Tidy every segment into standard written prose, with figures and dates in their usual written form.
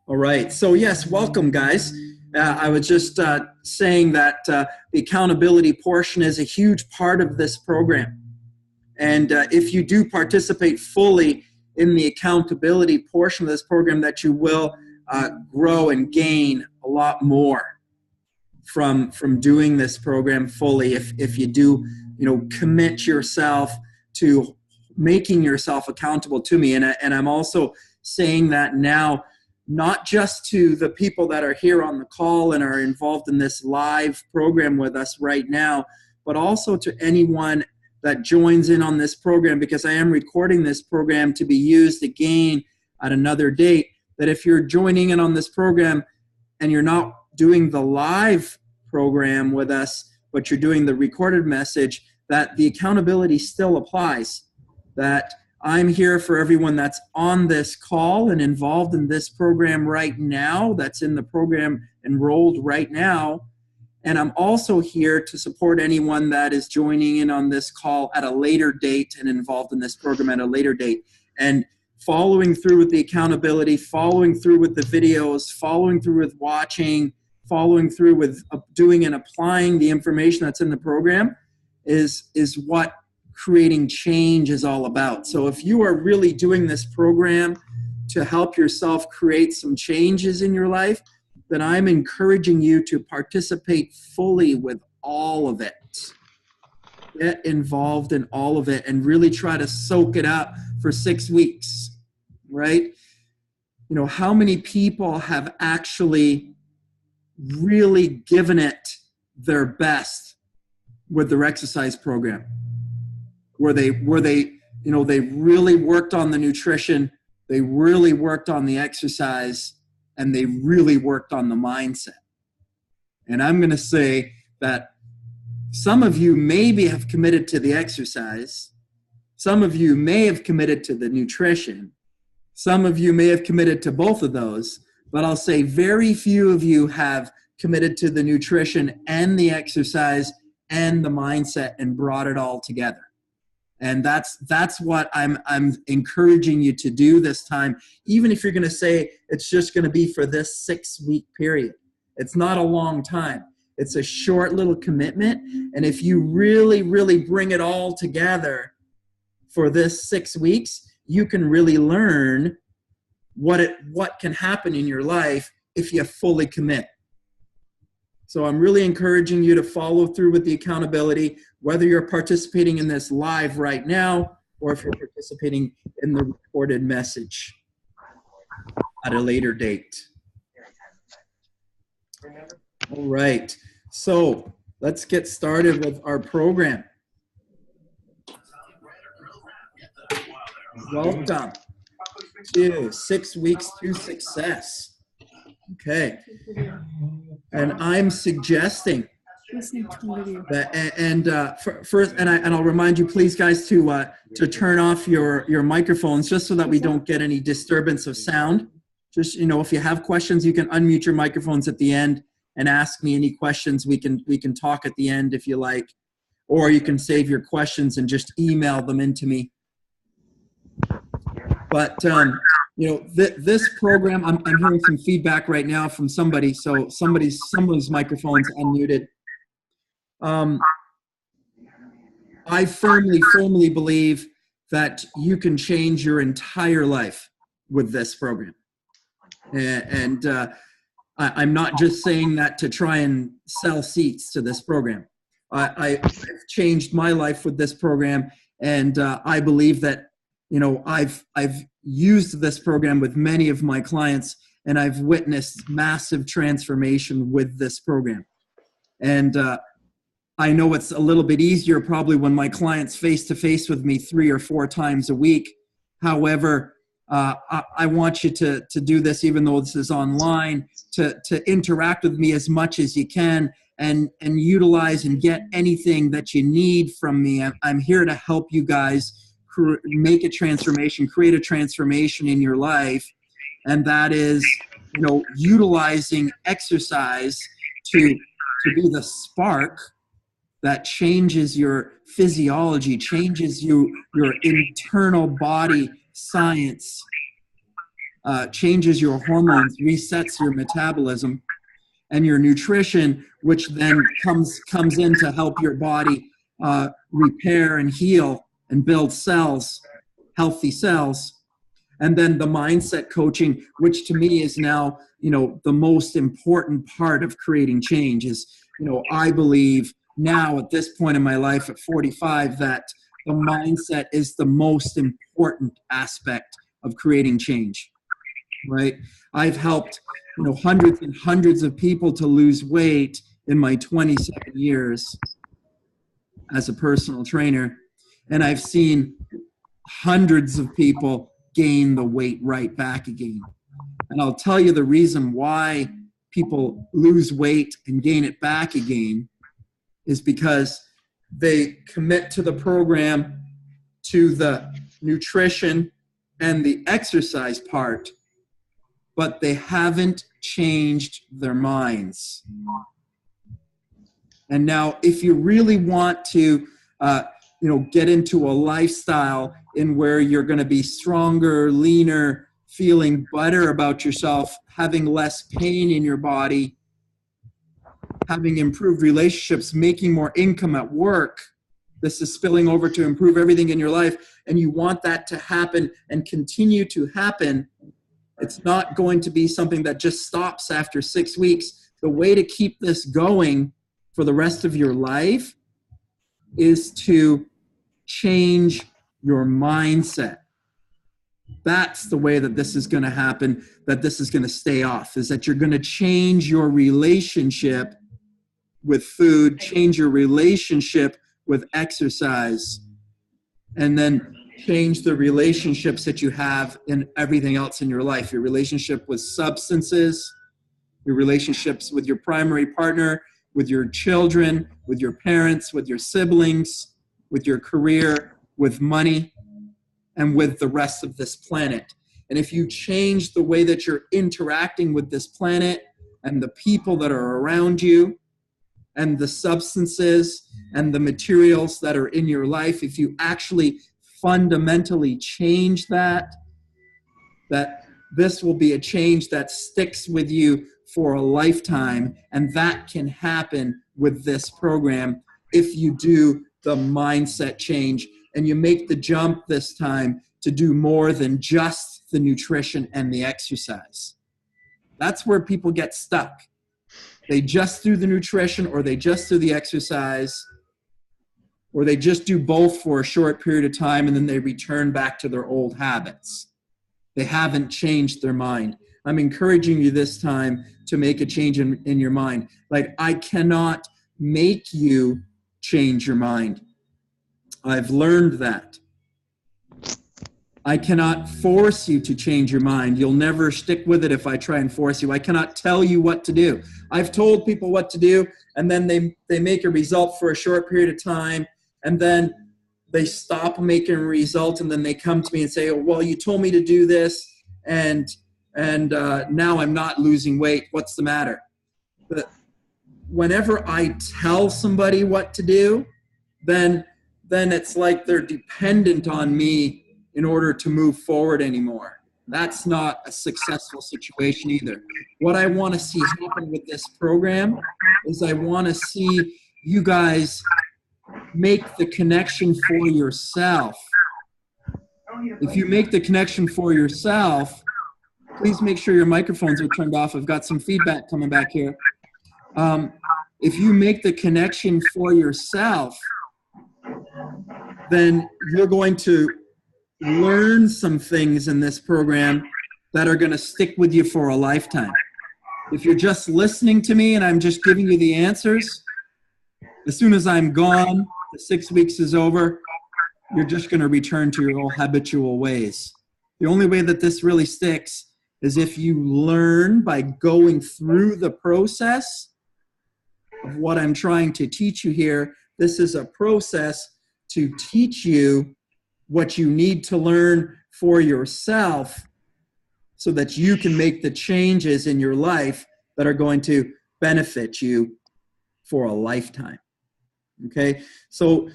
All right. So yes, welcome, guys. I was just saying that the accountability portion is a huge part of this program. And if you do participate fully in the accountability portion of this program, that you will grow and gain a lot more from doing this program fully. If you do, commit yourself to making yourself accountable to me. And I'm also saying that now, not just to the people that are here on the call and are involved in this live program with us right now, but also to anyone that joins in on this program, because I am recording this program to be used again at another date, that if you're joining in on this program and you're not doing the live program with us, but you're doing the recorded message, that the accountability still applies, that I'm here for everyone that's on this call and involved in this program right now, that's in the program enrolled right now. And I'm also here to support anyone that is joining in on this call at a later date and involved in this program at a later date. And following through with the accountability, following through with the videos, following through with watching, following through with doing and applying the information that's in the program is what creating change is all about. So if you are really doing this program to help yourself create some changes in your life, then I'm encouraging you to participate fully with all of it. Get involved in all of it and really try to soak it up for 6 weeks, right? How many people have actually really given it their best with their exercise program? Where they really worked on the nutrition, they really worked on the exercise, and they really worked on the mindset. And I'm going to say that some of you maybe have committed to the exercise, some of you may have committed to the nutrition, some of you may have committed to both of those, but I'll say very few of you have committed to the nutrition and the exercise and the mindset and brought it all together. And that's what I'm encouraging you to do this time, even if you're going to say it's just going to be for this 6-week period. It's not a long time. It's a short little commitment. And if you really, really bring it all together for this 6 weeks, you can really learn what can happen in your life if you fully commit. So I'm really encouraging you to follow through with the accountability, whether you're participating in this live right now or if you're participating in the recorded message at a later date. All right, so let's get started with our program. Welcome to 6 Weeks to Success. Okay, and I'm suggesting that, and I'll remind you, please, guys, to turn off your microphones just so that we don't get any disturbance of sound. Just if you have questions, you can unmute your microphones at the end and ask me any questions. We can talk at the end if you like, or you can save your questions and just email them into me. But this program, I'm hearing some feedback right now from somebody, so someone's microphone's unmuted. I firmly believe that you can change your entire life with this program. And I'm not just saying that to try and sell seats to this program. I've changed my life with this program, and I believe that I've used this program with many of my clients, and I've witnessed massive transformation with this program. And I know it's a little bit easier probably when my clients face-to-face with me 3 or 4 times a week. However, I want you to do this, even though this is online, to interact with me as much as you can and utilize and get anything that you need from me. I'm here to help you guys make a transformation, create a transformation in your life. And that is, utilizing exercise to be the spark that changes your physiology, changes your internal body science, changes your hormones, resets your metabolism, and your nutrition, which then comes in to help your body repair and heal and build cells, healthy cells. And then the mindset coaching, which to me is now, the most important part of creating change is, I believe now at this point in my life at 45 that the mindset is the most important aspect of creating change, right? I've helped, hundreds and hundreds of people to lose weight in my 27 years as a personal trainer. And I've seen hundreds of people gain the weight right back again. And I'll tell you the reason why people lose weight and gain it back again is because they commit to the program, to the nutrition and the exercise part, but they haven't changed their minds. And now if you really want to get into a lifestyle in where you're going to be stronger, leaner, feeling better about yourself, having less pain in your body, having improved relationships, making more income at work, this is spilling over to improve everything in your life, and you want that to happen and continue to happen, it's not going to be something that just stops after 6 weeks. The way to keep this going for the rest of your life is to change your mindset. That's the way that this is going to happen, that this is going to stay off, is that you're going to change your relationship with food, change your relationship with exercise, and then change the relationships that you have in everything else in your life. Your relationship with substances, your relationships with your primary partner, with your children, with your parents, with your siblings, with your career, with money, and with the rest of this planet. And if you change the way that you're interacting with this planet and the people that are around you and the substances and the materials that are in your life, if you actually fundamentally change that this will be a change that sticks with you for a lifetime. And that can happen with this program if you do the mindset change and you make the jump this time to do more than just the nutrition and the exercise. That's where people get stuck. They just do the nutrition, or they just do the exercise, or they just do both for a short period of time and then they return back to their old habits. They haven't changed their mind. I'm encouraging you this time to make a change in your mind. Like, I cannot make you change your mind. I've learned that. I cannot force you to change your mind. You'll never stick with it if I try and force you. I cannot tell you what to do. I've told people what to do, and then they make a result for a short period of time, and then they stop making a result, and then they come to me and say, oh, well, you told me to do this, and now I'm not losing weight. What's the matter? But whenever I tell somebody what to do, then it's like they're dependent on me in order to move forward anymore. That's not a successful situation either. What I want to see happen with this program is I want to see you guys make the connection for yourself. If you make the connection for yourself, please make sure your microphones are turned off. I've got some feedback coming back here. If you make the connection for yourself, then you're going to learn some things in this program that are going to stick with you for a lifetime. If you're just listening to me and I'm just giving you the answers, as soon as I'm gone, the 6 weeks is over, you're just going to return to your old habitual ways. The only way that this really sticks is if you learn by going through the process of what I'm trying to teach you here. This is a process to teach you what you need to learn for yourself so that you can make the changes in your life that are going to benefit you for a lifetime. Okay, so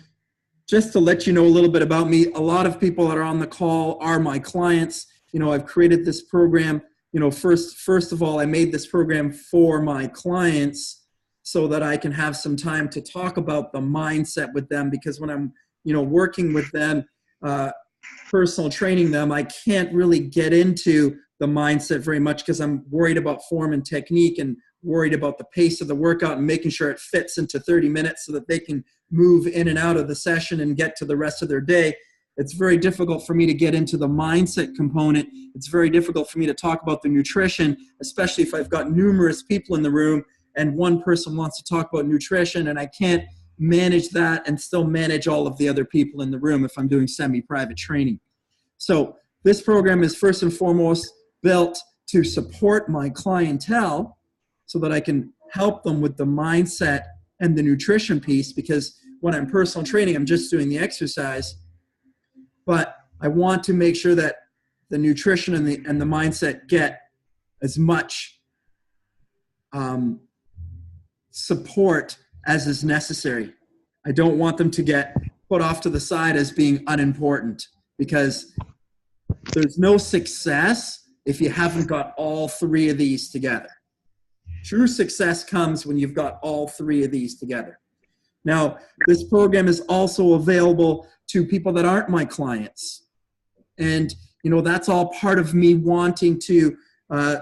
just to let you know a little bit about me, a lot of people that are on the call are my clients, I've created this program. First of all, I made this program for my clients so that I can have some time to talk about the mindset with them, because when I'm, working with them, personal training them, I can't really get into the mindset very much because I'm worried about form and technique and worried about the pace of the workout and making sure it fits into 30 minutes so that they can move in and out of the session and get to the rest of their day. It's very difficult for me to get into the mindset component. It's very difficult for me to talk about the nutrition, especially if I've got numerous people in the room and one person wants to talk about nutrition, and I can't manage that and still manage all of the other people in the room if I'm doing semi-private training. So this program is first and foremost built to support my clientele so that I can help them with the mindset and the nutrition piece, because when I'm personal training, I'm just doing the exercise. But I want to make sure that the nutrition and the mindset get as much support as is necessary. I don't want them to get put off to the side as being unimportant, because there's no success if you haven't got all three of these together. True success comes when you've got all three of these together. Now, this program is also available to people that aren't my clients. And, that's all part of me wanting to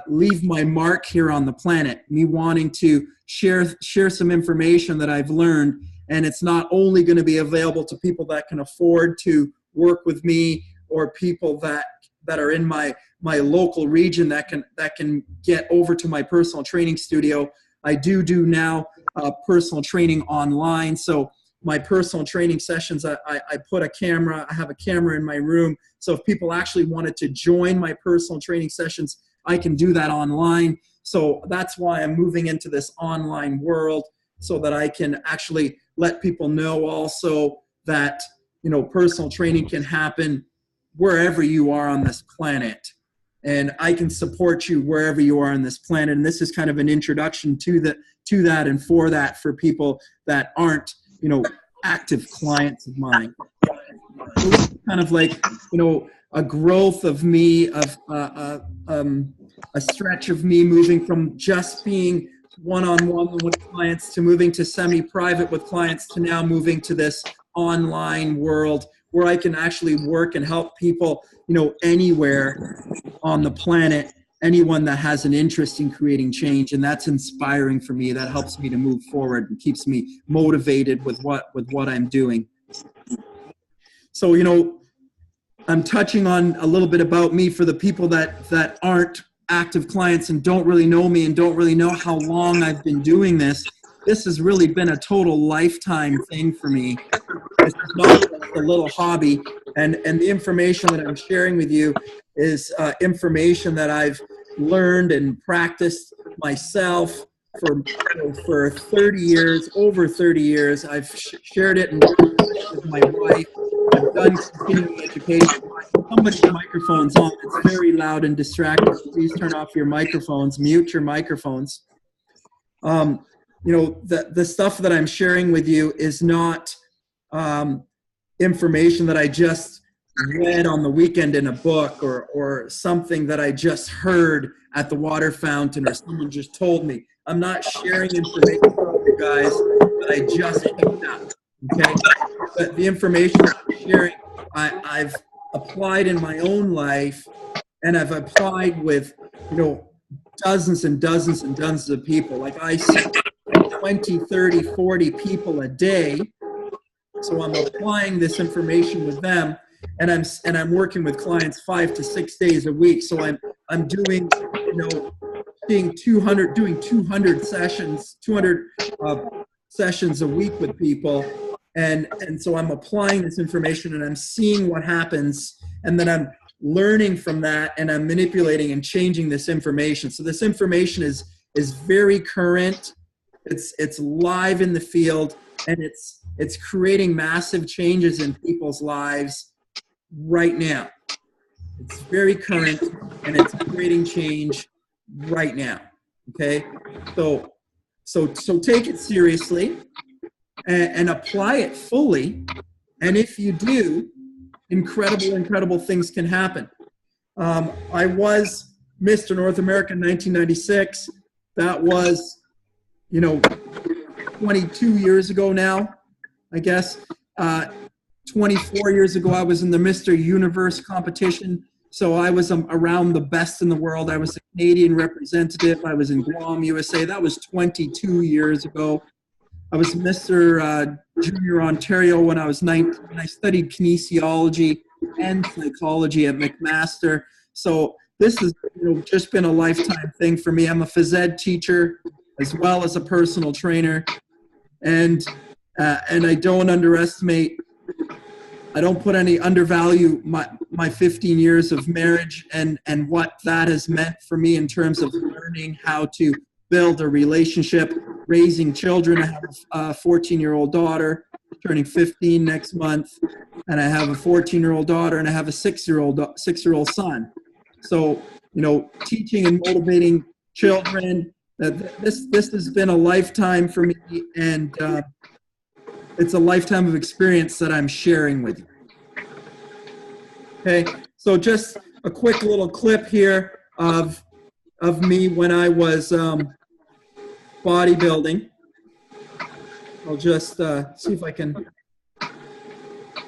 leave my mark here on the planet, me wanting to share some information that I've learned. And it's not only going to be available to people that can afford to work with me, or people that are in my local region that can get over to my personal training studio. I do now personal training online. So my personal training sessions, I put a camera, I have a camera in my room. So if people actually wanted to join my personal training sessions, I can do that online. So that's why I'm moving into this online world, so that I can actually let people know also that, personal training can happen wherever you are on this planet. And I can support you wherever you are on this planet. And this is kind of an introduction to that and for that, for people that aren't, active clients of mine. Kind of like, a growth of me, of a stretch of me moving from just being one-on-one with clients to moving to semi-private with clients to now moving to this online world where I can actually work and help people, anywhere on the planet, anyone that has an interest in creating change. And that's inspiring for me. That helps me to move forward and keeps me motivated with what I'm doing. So, I'm touching on a little bit about me for the people that aren't active clients and don't really know me and don't really know how long I've been doing this. This has really been a total lifetime thing for me. It's not just a little hobby. And the information that I'm sharing with you is information that I've learned and practiced myself for 30 years, over 30 years. I've shared it with my wife. I've done continuing education. Somebody's microphone's on. It's very loud and distracting. Please turn off your microphones, mute your microphones. The stuff that I'm sharing with you is not information that I just read on the weekend in a book, or something that I just heard at the water fountain or someone just told me. I'm not sharing information with you guys that I just picked up, okay? But the information that I'm sharing, I've applied in my own life, and I've applied with, dozens and dozens and dozens of people. Like I see 20, 30, 40 people a day. So I'm applying this information with them, and I'm working with clients 5 to 6 days a week. So I'm doing, doing 200 sessions, 200 sessions a week with people. And so I'm applying this information and I'm seeing what happens, and then I'm learning from that, and I'm manipulating and changing this information. So this information is very current. It's live in the field, and it's creating massive changes in people's lives right now. It's very current, and it's creating change right now. Okay, so take it seriously and apply it fully. And if you do, incredible things can happen. I was Mr. North America in 1996. That was, 22 years ago now, I guess. 24 years ago, I was in the Mr. Universe competition. So I was around the best in the world. I was a Canadian representative. I was in Guam, USA. That was 22 years ago. I was Mr. Junior Ontario when I was 19. I studied kinesiology and psychology at McMaster. So this has just been a lifetime thing for me. I'm a phys ed teacher as well as a personal trainer. And I don't undervalue my 15 years of marriage and what that has meant for me in terms of learning how to build a relationship, raising children. I have a 14-year-old daughter turning 15 next month, and I have a 14-year-old daughter, and I have a six-year-old son. So, teaching and motivating children, this has been a lifetime for me, and it's a lifetime of experience that I'm sharing with you. Okay, so just a quick little clip here of me when I was bodybuilding. I'll just see if I can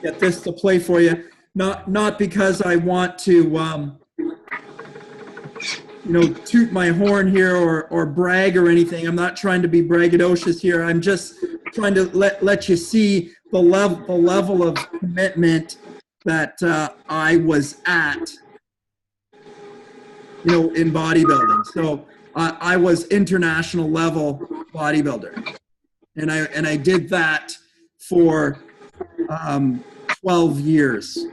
get this to play for you. Not because I want to toot my horn here or brag or anything. I'm not trying to be braggadocious here. I'm just trying to let you see the level of commitment that I was at, in bodybuilding. So I was international level bodybuilder, and I did that for 12 years.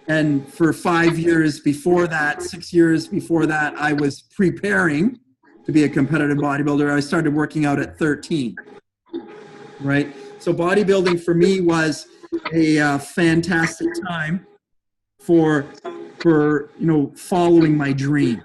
And for 5 years before that, 6 years before that, I was preparing to be a competitive bodybuilder. I started working out at 13, right? So bodybuilding for me was a fantastic time for following my dream.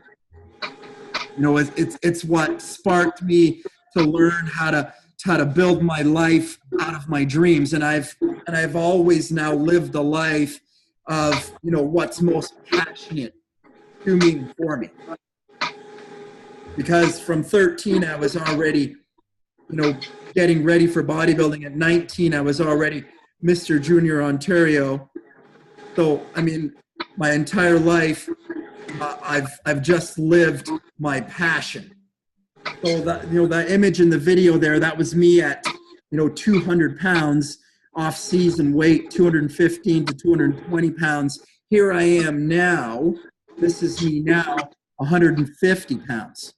It's what sparked me to learn how to build my life out of my dreams, and I've always now lived a life of what's most passionate to me and for me. Because from 13 I was already getting ready for bodybuilding. At 19 I was already Mr. Junior Ontario. So my entire life I've just lived my passion. So that image in the video there, that was me at 200 pounds off season weight, 215 to 220 pounds. Here I am now. This is me now, 150 pounds.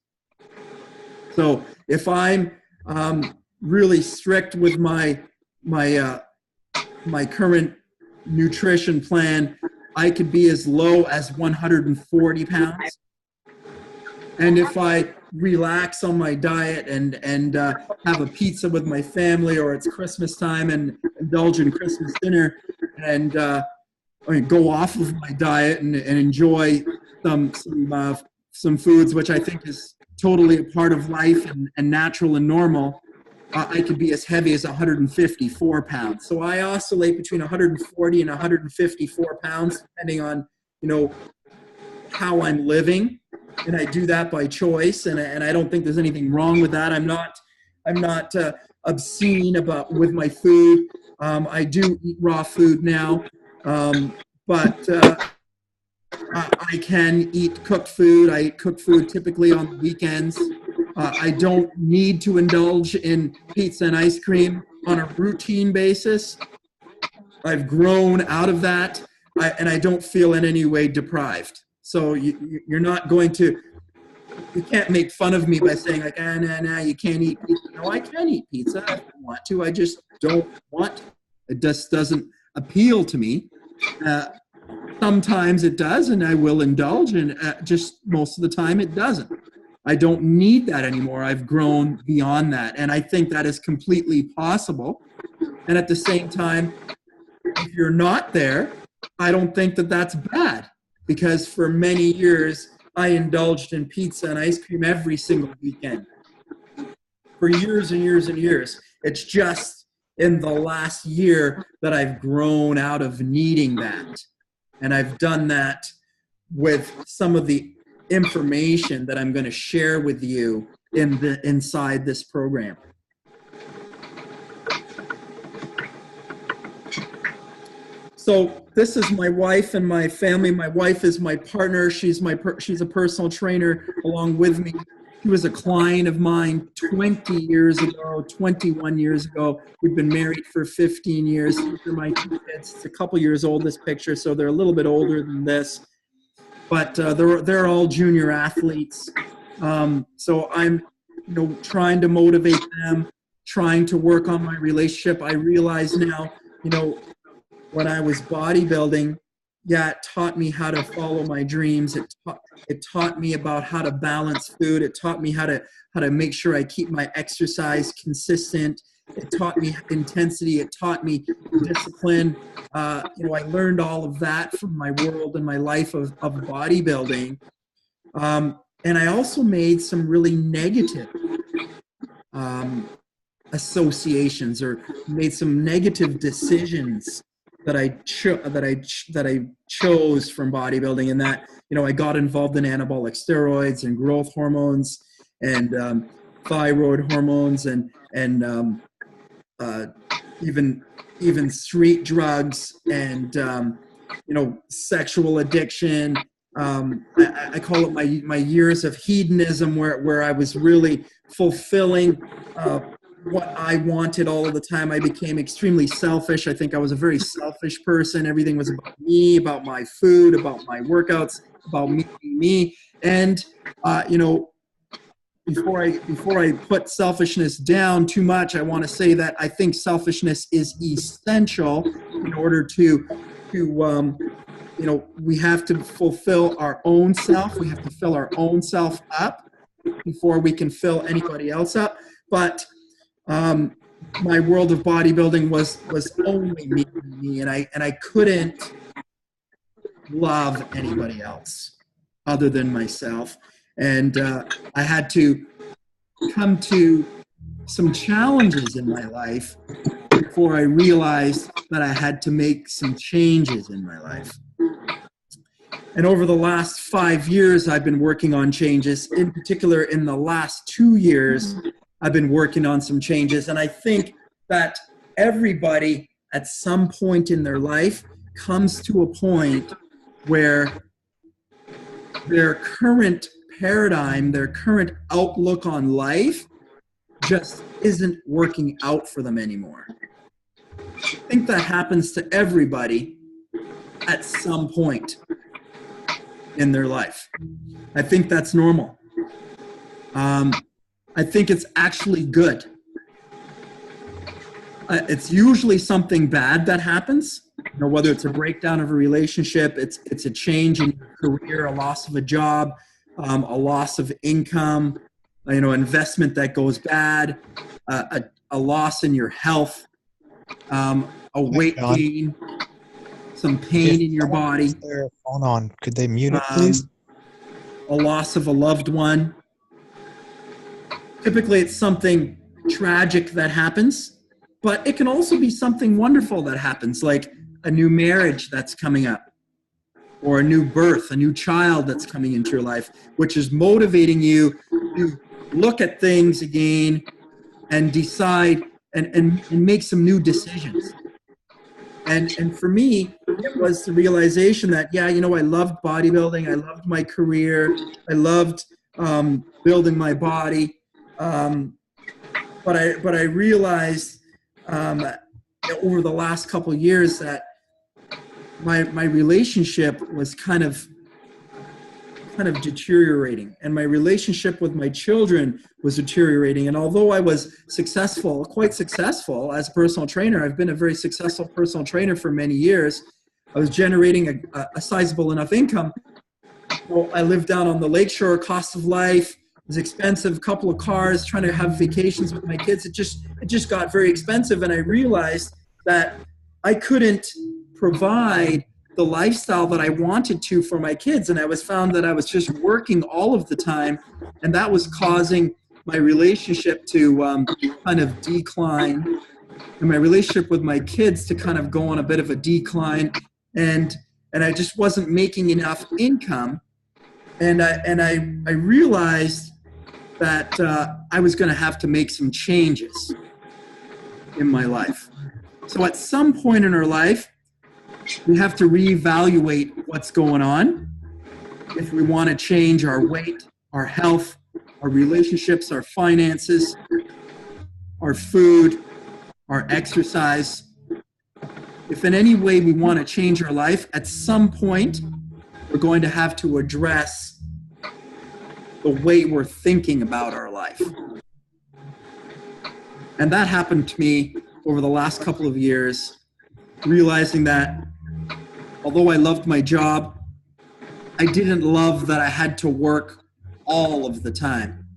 So if I'm really strict with my current nutrition plan, I could be as low as 140 pounds. And if I relax on my diet and have a pizza with my family, or it's Christmas time and indulge in Christmas dinner, and go off of my diet and enjoy some foods, which I think is totally a part of life and natural and normal, I could be as heavy as 154 pounds. So I oscillate between 140 and 154 pounds, depending on how I'm living. And I do that by choice, and I don't think there's anything wrong with that. I'm not obscene with my food. I do eat raw food now, but I can eat cooked food. I eat cooked food typically on the weekends. I don't need to indulge in pizza and ice cream on a routine basis. I've grown out of that, and I don't feel in any way deprived. So you're not going to, you can't make fun of me by saying like, nah, you can't eat pizza. No, I can eat pizza if I want to. I just don't want to. It just doesn't appeal to me. Sometimes it does, and I will indulge, and just most of the time it doesn't. I don't need that anymore. I've grown beyond that, and I think that is completely possible. And at the same time, if you're not there, I don't think that that's bad. Because for many years, I indulged in pizza and ice cream every single weekend. For years and years and years. It's just in the last year that I've grown out of needing that. And I've done that with some of the information that I'm going to share with you inside this program. So this is my wife and my family. My wife is my partner. She's a personal trainer along with me. She was a client of mine 20 years ago, 21 years ago. We've been married for 15 years. These are my two kids. It's a couple years old, this picture, so they're a little bit older than this. But they're all junior athletes. So I'm trying to motivate them, trying to work on my relationship. I realize now, when I was bodybuilding, it taught me how to follow my dreams. It taught me about how to balance food. It taught me how to make sure I keep my exercise consistent. It taught me intensity. It taught me discipline. I learned all of that from my world and my life of bodybuilding. And I also made some really negative associations, or made some negative decisions that I chose from bodybuilding, and that I got involved in anabolic steroids and growth hormones and thyroid hormones and even street drugs and sexual addiction. I call it my years of hedonism, where I was really fulfilling what I wanted all of the time. I became extremely selfish. I think I was a very selfish person. Everything was about me, about my food, about my workouts, about me. And before I put selfishness down too much, I want to say that I think selfishness is essential in order to we have to fulfill our own self. We have to fill our own self up before we can fill anybody else up. But my world of bodybuilding was only me, and I couldn't love anybody else other than myself. And I had to come to some challenges in my life before I realized that I had to make some changes in my life. And over the last 5 years, I've been working on changes. In particular, in the last 2 years, I've been working on some changes. And I think that everybody at some point in their life comes to a point where their current paradigm, their current outlook on life just isn't working out for them anymore. I think that happens to everybody at some point in their life. I think that's normal. I think it's actually good. It's usually something bad that happens, whether it's a breakdown of a relationship, it's a change in your career, a loss of a job, a loss of income, investment that goes bad, a loss in your health, a weight gain, some pain in your body. Their phone on. Could they mute it, please? A loss of a loved one. Typically, it's something tragic that happens, but it can also be something wonderful that happens, like a new marriage that's coming up, or a new birth, a new child that's coming into your life, which is motivating you to look at things again and decide and make some new decisions. And for me, it was the realization that, I loved bodybuilding. I loved my career. I loved building my body. But I realized over the last couple of years that my relationship was kind of deteriorating, and my relationship with my children was deteriorating. And although I was quite successful as a personal trainer, I've been a very successful personal trainer for many years. I was generating a sizable enough income. Well, I lived down on the lakeshore, cost of life was expensive, couple of cars, trying to have vacations with my kids. It just got very expensive. And I realized that I couldn't provide the lifestyle that I wanted to for my kids. And I found that I was just working all of the time, and that was causing my relationship to kind of decline, and my relationship with my kids to kind of go on a bit of a decline. And and I just wasn't making enough income. And I realized that I was going to have to make some changes in my life. So at some point in our life, we have to reevaluate what's going on. If we want to change our weight, our health, our relationships, our finances, our food, our exercise. If in any way we want to change our life, at some point, we're going to have to address the way we're thinking about our life. And that happened to me over the last couple of years, realizing that although I loved my job, I didn't love that I had to work all of the time.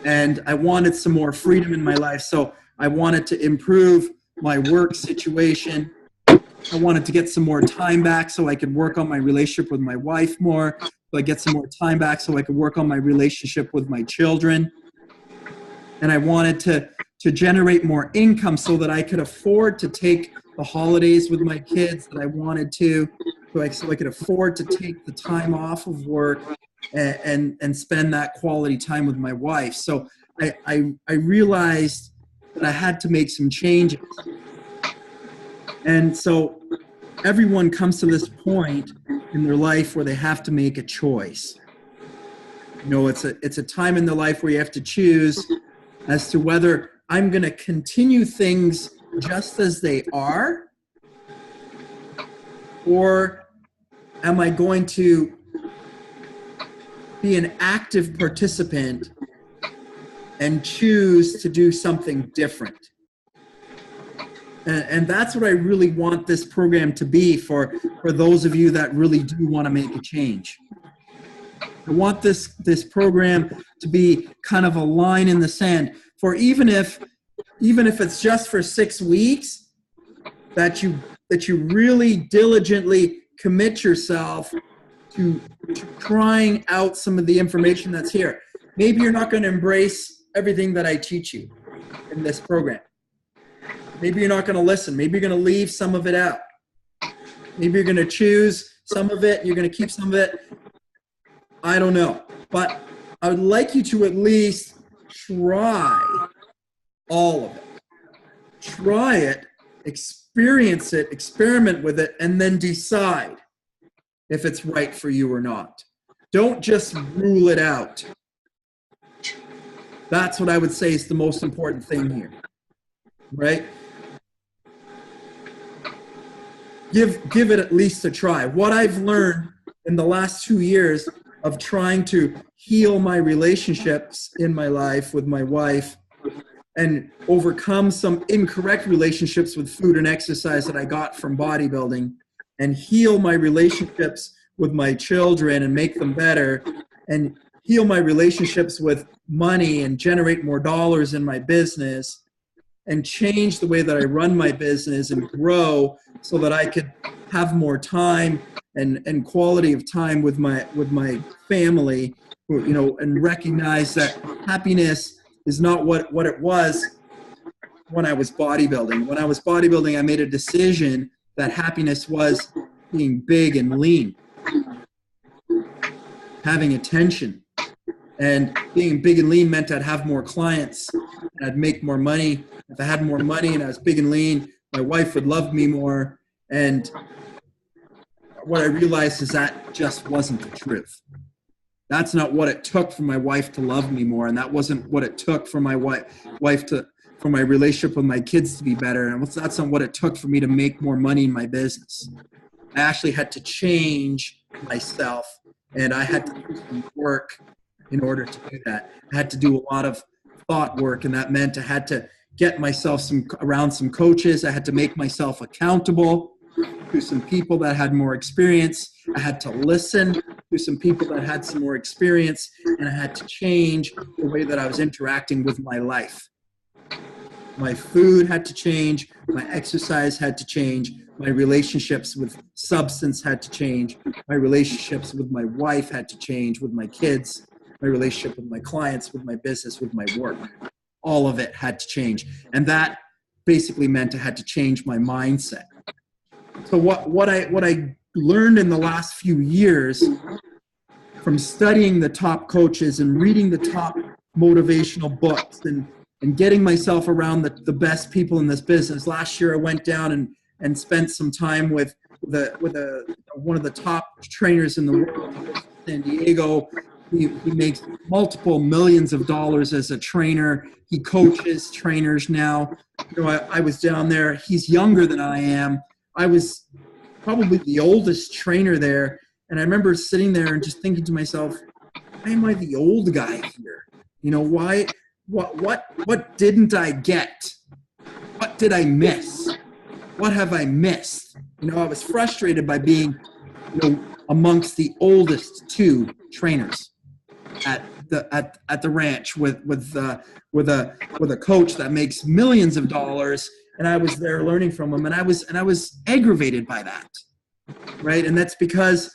And I wanted some more freedom in my life. So I wanted to improve my work situation. I wanted to get some more time back so I could work on my relationship with my wife more. So I get some more time back so I could work on my relationship with my children. And I wanted to generate more income so that I could afford to take the holidays with my kids that I wanted to, so I could afford to take the time off of work and spend that quality time with my wife. So I realized that I had to make some changes. And so everyone comes to this point in their life where they have to make a choice. You know, it's a time in their life where you have to choose as to whether I'm going to continue things just as they are, or am I going to be an active participant and choose to do something different. And that's what I really want this program to be for those of you that really do want to make a change. I want this program to be kind of a line in the sand for even if it's just for 6 weeks, that you really diligently commit yourself to trying out some of the information that's here. Maybe you're not going to embrace everything that I teach you in this program. Maybe you're not going to listen. Maybe you're going to leave some of it out. Maybe you're going to choose some of it. You're going to keep some of it. I don't know. But I would like you to at least try all of it. Try it, experience it, experiment with it, and then decide if it's right for you or not. Don't just rule it out. That's what I would say is the most important thing here, right? Give it at least a try. What I've learned in the last 2 years of trying to heal my relationships in my life with my wife and overcome some incorrect relationships with food and exercise that I got from bodybuilding, and heal my relationships with my children and make them better, and heal my relationships with money and generate more dollars in my business, and change the way that I run my business and grow so that I could have more time and quality of time with my family, you know, and recognize that happiness is not what it was when I was bodybuilding. When I was bodybuilding, I made a decision that happiness was being big and lean, having attention. And being big and lean meant I'd have more clients and I'd make more money. If I had more money and I was big and lean, my wife would love me more. And what I realized is that just wasn't the truth. That's not what it took for my wife to love me more. And that wasn't what it took for my for my relationship with my kids to be better. And that's not what it took for me to make more money in my business. I actually had to change myself, and I had to do some work in order to do that. I had to do a lot of thought work, and that meant I had to get myself around some coaches. I had to make myself accountable to some people that had more experience. I had to listen to some people that had some more experience, and I had to change the way that I was interacting with my life. My food had to change. My exercise had to change. My relationships with substance had to change. My relationships with my wife had to change, with my kids, my relationship with my clients, with my business, with my work. All of it had to change. And that basically meant I had to change my mindset. So what I learned in the last few years from studying the top coaches and reading the top motivational books and getting myself around the best people in this business. Last year I went down and spent some time with one of the top trainers in the world, San Diego. He makes multiple millions of dollars as a trainer. He coaches trainers now. You know, I was down there. He's younger than I am. I was probably the oldest trainer there. And I remember sitting there and just thinking to myself, why am I the old guy here? You know, why, what didn't I get? What did I miss? What have I missed? You know, I was frustrated by being, you know, amongst the oldest two trainers at the ranch with a coach that makes millions of dollars, and I was there learning from him, and I was aggravated by that, right? And that's because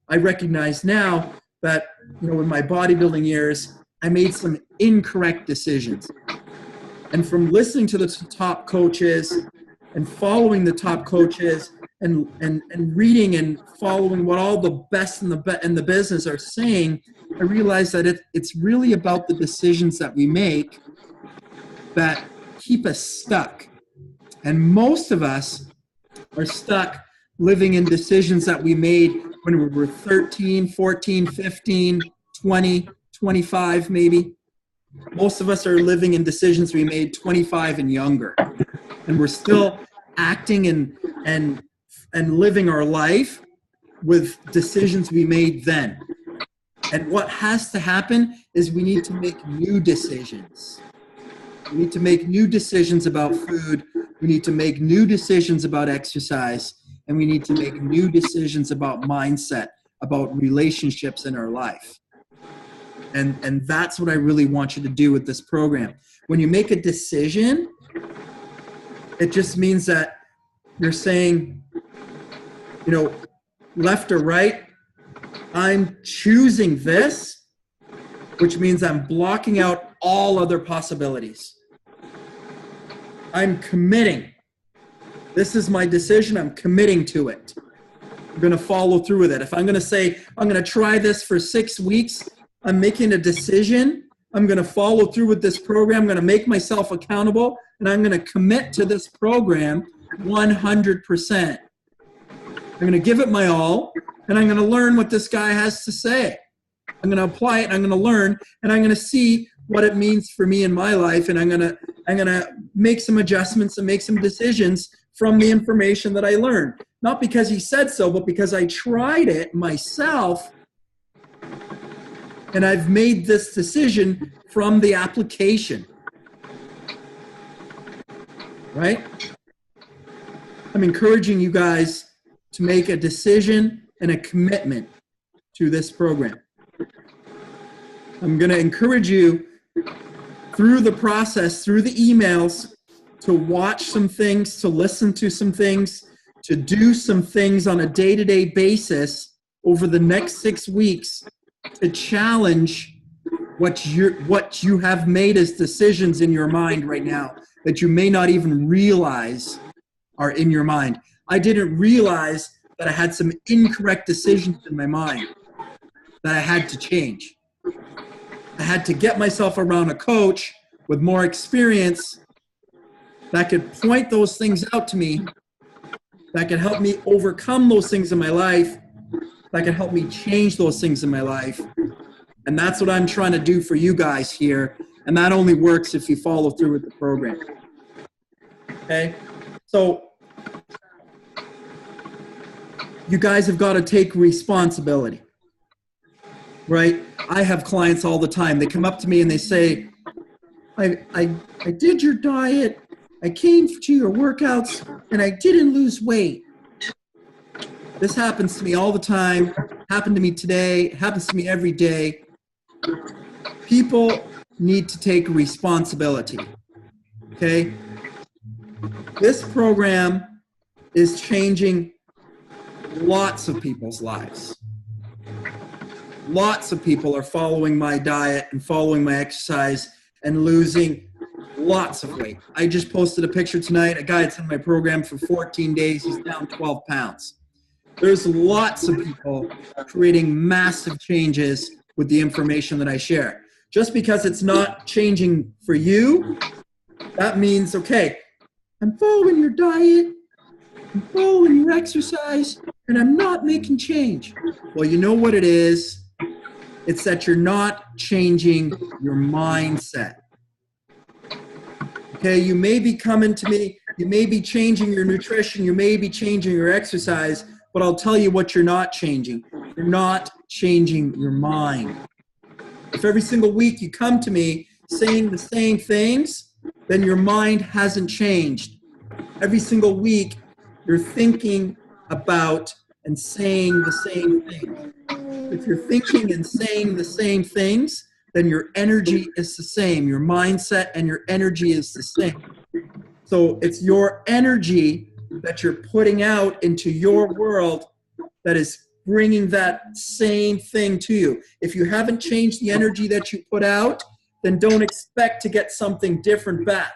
I recognize now that, you know, in my bodybuilding years, I made some incorrect decisions. And from listening to the top coaches and following the top coaches and reading and following what all the best in the business are saying, I realized that it's really about the decisions that we make that keep us stuck. And most of us are stuck living in decisions that we made when we were 13, 14, 15, 20, 25 maybe. Most of us are living in decisions we made 25 and younger. And we're still acting and living our life with decisions we made then. And what has to happen is we need to make new decisions. We need to make new decisions about food. We need to make new decisions about exercise. And we need to make new decisions about mindset, about relationships in our life. And that's what I really want you to do with this program. When you make a decision, it just means that you're saying, you know, left or right, I'm choosing this, which means I'm blocking out all other possibilities. I'm committing. This is my decision. I'm committing to it. I'm going to follow through with it. If I'm going to say, I'm going to try this for 6 weeks, I'm making a decision. I'm going to follow through with this program. I'm going to make myself accountable, and I'm going to commit to this program 100%. I'm going to give it my all, and I'm going to learn what this guy has to say. I'm going to apply it, and I'm going to learn, and I'm going to see what it means for me in my life, and I'm going to make some adjustments and make some decisions from the information that I learned. Not because he said so, but because I tried it myself, and I've made this decision from the application. Right? I'm encouraging you guys to make a decision and a commitment to this program. I'm going to encourage you through the process, through the emails, to watch some things, to listen to some things, to do some things on a day-to-day basis over the next 6 weeks to challenge what you have made as decisions in your mind right now that you may not even realize are in your mind. I didn't realize that I had some incorrect decisions in my mind that I had to change. I had to get myself around a coach with more experience that could point those things out to me, that could help me overcome those things in my life, that could help me change those things in my life. And that's what I'm trying to do for you guys here. And that only works if you follow through with the program. Okay? So you guys have got to take responsibility. Right? I have clients all the time. They come up to me and they say, I did your diet, I came to your workouts, and I didn't lose weight. This happens to me all the time. Happened to me today. It happens to me every day. People need to take responsibility. Okay? This program is changing lots of people's lives. Lots of people are following my diet and following my exercise and losing lots of weight. I just posted a picture tonight. A guy that's in my program for 14 days. He's down 12 pounds. There's lots of people creating massive changes with the information that I share. Just because it's not changing for you, that means, okay, I'm following your diet, I'm following your exercise, and I'm not making change. Well, you know what it is? It's that you're not changing your mindset. Okay, you may be coming to me, you may be changing your nutrition, you may be changing your exercise, but I'll tell you what you're not changing. You're not changing your mind. If every single week you come to me saying the same things, then your mind hasn't changed. Every single week you're thinking about and saying the same thing. If you're thinking and saying the same things, then your energy is the same. Your mindset and your energy is the same. So it's your energy that you're putting out into your world that is bringing that same thing to you. If you haven't changed the energy that you put out, then don't expect to get something different back.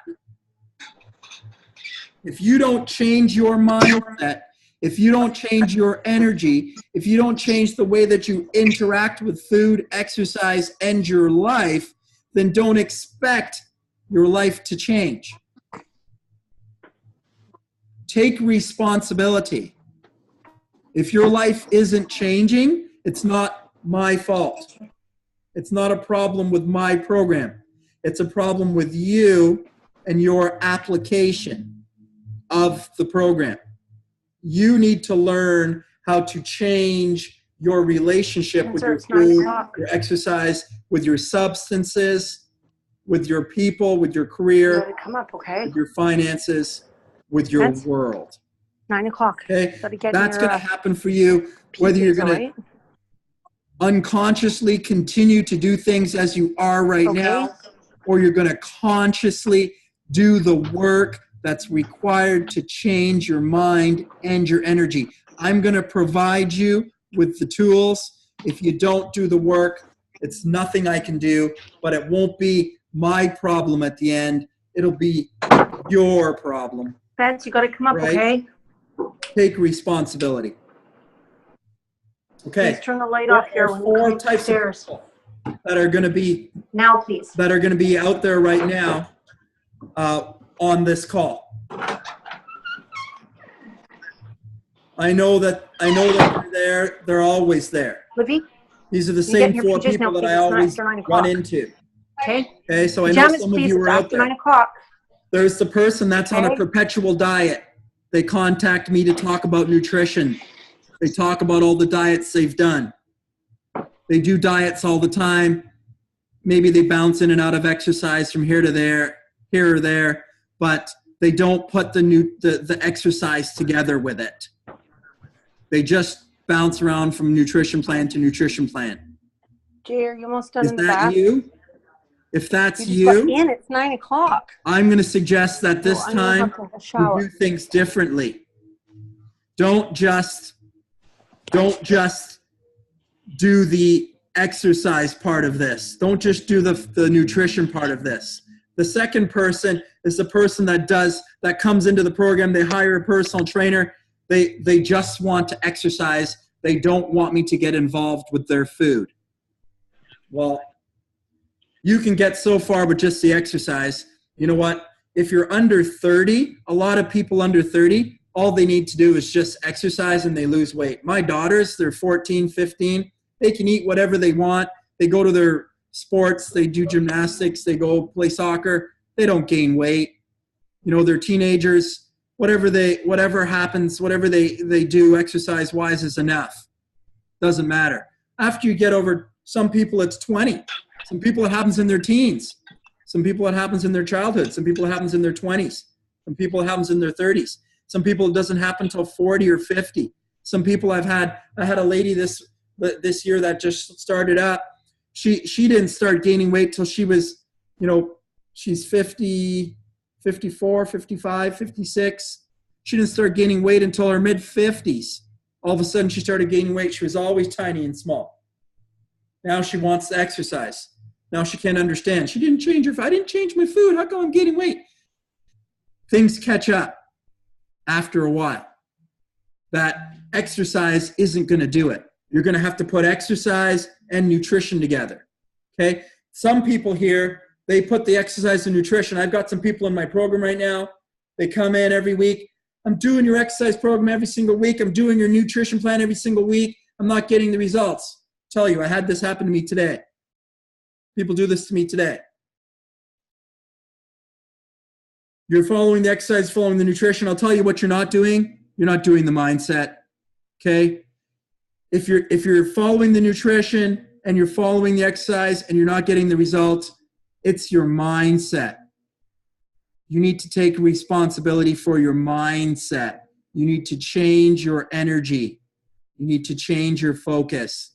If you don't change your mindset, if you don't change your energy, if you don't change the way that you interact with food, exercise, and your life, then don't expect your life to change. Take responsibility. If your life isn't changing, it's not my fault. It's not a problem with my program. It's a problem with you and your application of the program. You need to learn how to change your relationship with your food, your exercise, with your substances, with your people, with your career, with your finances, with your world. 9 o'clock. Okay? That's going to happen for you, whether you're going to unconsciously continue to do things as you are right now, or you're going to consciously do the work that's required to change your mind and your energy. I'm going to provide you with the tools. If you don't do the work, it's nothing I can do, but it won't be my problem at the end. It'll be your problem. Spence, you got to come up, right? Okay? Take responsibility. Okay. Please turn the light off here. There are 4 types of people that are going to be now, please. That are going to be out there right now on this call. I know that they're there. They're always there. Libby? These are the same 4 people that I always run into. Okay. Okay. So I know some of you are out after there. 9 o'clock. There's the person that's on a perpetual diet. They contact me to talk about nutrition. They talk about all the diets they've done. They do diets all the time. Maybe they bounce in and out of exercise from here to there, here or there, but they don't put the exercise together with it. They just bounce around from nutrition plan to nutrition plan. Jay, are you almost done? Is in the that bath? you? If that's you just you, got in. It's 9 o'clock. I'm going to suggest that this time you do things differently. Don't just do the exercise part of this. Don't just do the nutrition part of this. The second person is the person that comes into the program. They hire a personal trainer. They just want to exercise. They don't want me to get involved with their food. Well, you can get so far with just the exercise. You know what? If you're under 30, a lot of people under 30, all they need to do is just exercise and they lose weight. My daughters, they're 14, 15. They can eat whatever they want. They go to their sports. They do gymnastics. They go play soccer. They don't gain weight. You know, they're teenagers. Whatever happens, whatever they do exercise-wise is enough. Doesn't matter. After you get over, some people it's 20. Some people it happens in their teens. Some people it happens in their childhood. Some people it happens in their 20s. Some people it happens in their 30s. Some people it doesn't happen till 40 or 50. Some people I had a lady this year that just started up. She didn't start gaining weight till she was, she's 50, 54, 55, 56. She didn't start gaining weight until her mid 50s. All of a sudden she started gaining weight. She was always tiny and small. Now she wants to exercise. Now she can't understand. She didn't change her food. I didn't change my food. How come I'm gaining weight? Things catch up after a while. That exercise isn't going to do it. You're going to have to put exercise and nutrition together. Okay. Some people here, they put the exercise and nutrition. I've got some people in my program right now. They come in every week. I'm doing your exercise program every single week. I'm doing your nutrition plan every single week. I'm not getting the results. Tell you, I had this happen to me today. People do this to me today. You're following the exercise, following the nutrition. I'll tell you what you're not doing. You're not doing the mindset. Okay? If you're following the nutrition and you're following the exercise and you're not getting the results, it's your mindset. You need to take responsibility for your mindset. You need to change your energy. You need to change your focus.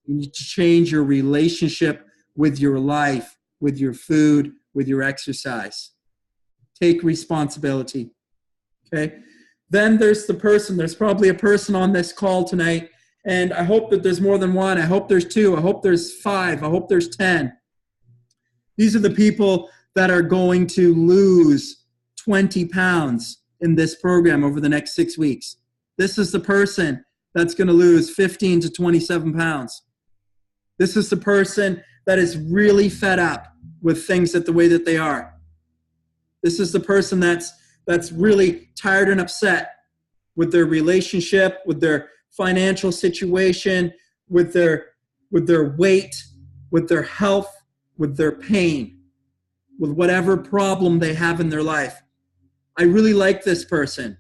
You need to change your relationship with your life, with your food, with your exercise. Take responsibility. Okay? Then there's the person. There's probably a person on this call tonight, and I hope that there's more than one. I hope there's 2. I hope there's 5. I hope there's 10. These are the people that are going to lose 20 pounds in this program over the next 6 weeks. This is the person that's going to lose 15 to 27 pounds. This is the person that is really fed up with things the way that they are. This is the person that's really tired and upset with their relationship, with their financial situation, with their weight, with their health, with their pain, with whatever problem they have in their life. I really like this person.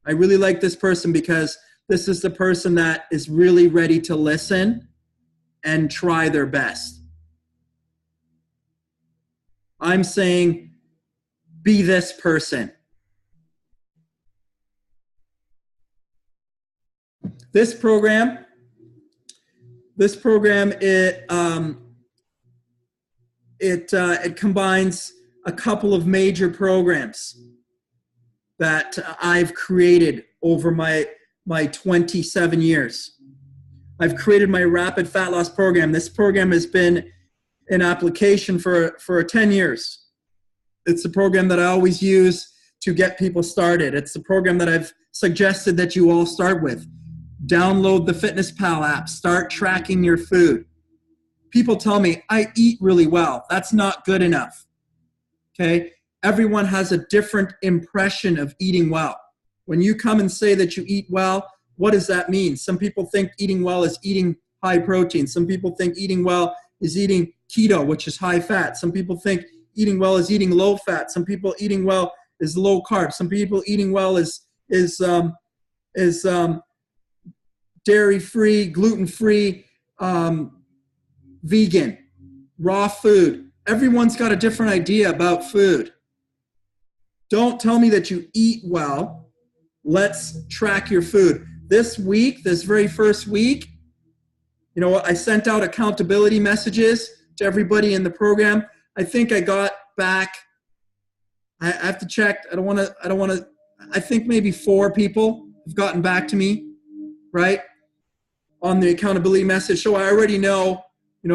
I really like this person because this is the person that is really ready to listen and try their best. I'm saying, be this person. This program, it combines a couple of major programs that I've created over my 27 years. I've created my Rapid Fat Loss Program. This program has been in application for 10 years. It's the program that I always use to get people started. It's the program that I've suggested that you all start with. Download the FitnessPal app. Start tracking your food. People tell me, I eat really well. That's not good enough. Okay? Everyone has a different impression of eating well. When you come and say that you eat well, what does that mean? Some people think eating well is eating high protein. Some people think eating well is eating keto, which is high fat. Some people think eating well is eating low fat. Some people eating well is low carb. Some people eating well is dairy-free, gluten-free, vegan, raw food. Everyone's got a different idea about food. Don't tell me that you eat well. Let's track your food. This week, this very first week, you know what? I sent out accountability messages to everybody in the program. I think I got back, I have to check. I think maybe 4 people have gotten back to me, right? On the accountability message. So I already know,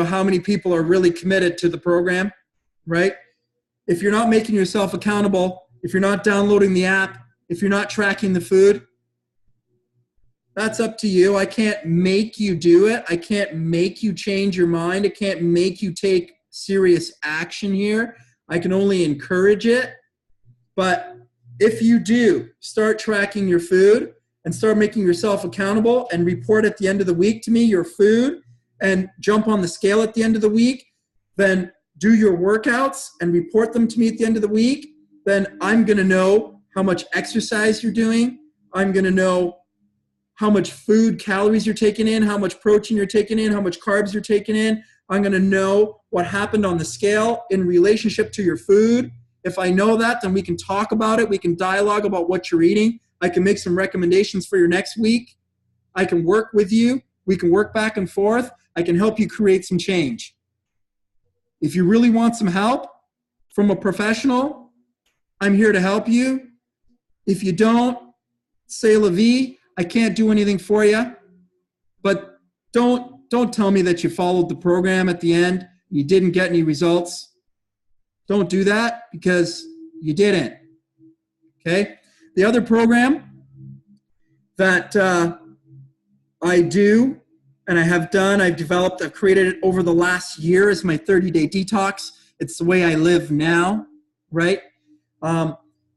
how many people are really committed to the program, right? If you're not making yourself accountable, if you're not downloading the app, if you're not tracking the food, that's up to you. I can't make you do it. I can't make you change your mind. I can't make you take serious action here. I can only encourage it. But if you do start tracking your food and start making yourself accountable and report at the end of the week to me your food and jump on the scale at the end of the week, then do your workouts and report them to me at the end of the week, then I'm going to know how much exercise you're doing. I'm going to know how much food calories you're taking in, how much protein you're taking in, how much carbs you're taking in. I'm going to know what happened on the scale in relationship to your food. If I know that, then we can talk about it. We can dialogue about what you're eating. I can make some recommendations for your next week. I can work with you. We can work back and forth. I can help you create some change. If you really want some help from a professional, I'm here to help you. If you don't, say la vie. I can't do anything for you. But don't tell me that you followed the program at the end and you didn't get any results. Don't do that because you didn't. Okay? The other program that I do and I have done. I've developed, I've created it over the last year as my 30-day detox. It's the way I live now, right?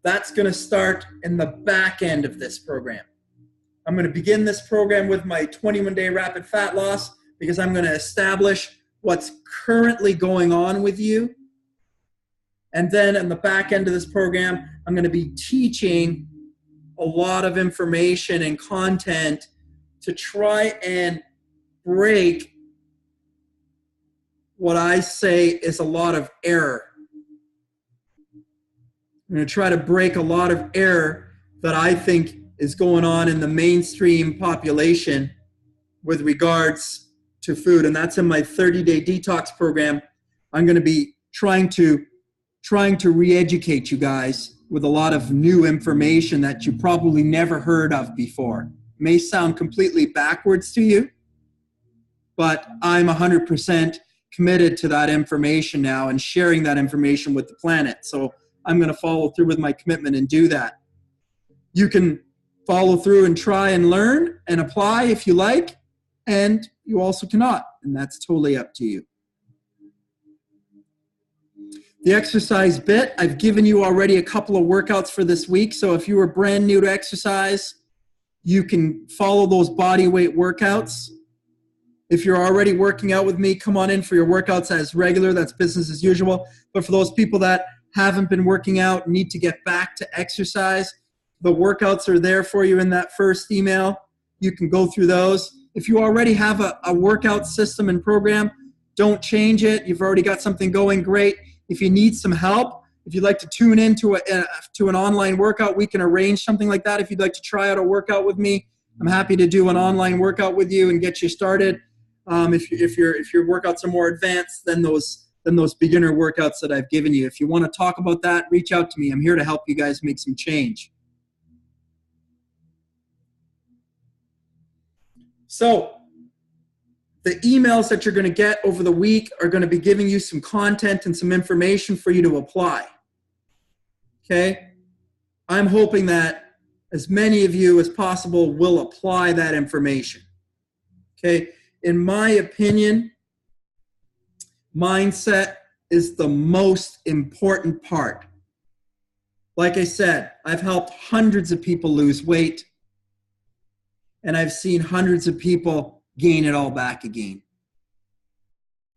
That's going to start in the back end of this program. I'm going to begin this program with my 21-day rapid fat loss because I'm going to establish what's currently going on with you. And then in the back end of this program, I'm going to be teaching a lot of information and content to try and break what I say is a lot of error. I'm going to try to break a lot of error that I think is going on in the mainstream population with regards to food. And that's in my 30-day detox program. I'm going to be trying to re-educate you guys with a lot of new information that you probably never heard of before. It may sound completely backwards to you, but I'm 100% committed to that information now and sharing that information with the planet. So I'm going to follow through with my commitment and do that. You can follow through and try and learn and apply if you like, and you also cannot, and that's totally up to you. The exercise bit, I've given you already a couple of workouts for this week, so if you are brand new to exercise, you can follow those body weight workouts. If you're already working out with me, come on in for your workouts as regular, that's business as usual. But for those people that haven't been working out, need to get back to exercise, the workouts are there for you in that first email. You can go through those. If you already have a workout system and program, don't change it. You've already got something going, great. If you need some help, if you'd like to tune in to an online workout, we can arrange something like that. If you'd like to try out a workout with me, I'm happy to do an online workout with you and get you started. If your workouts are more advanced than those beginner workouts that I've given you. If you want to talk about that, reach out to me. I'm here to help you guys make some change. So the emails that you're going to get over the week are going to be giving you some content and some information for you to apply. Okay? I'm hoping that as many of you as possible will apply that information. Okay? In my opinion, mindset is the most important part. Like I said, I've helped hundreds of people lose weight, and I've seen hundreds of people gain it all back again.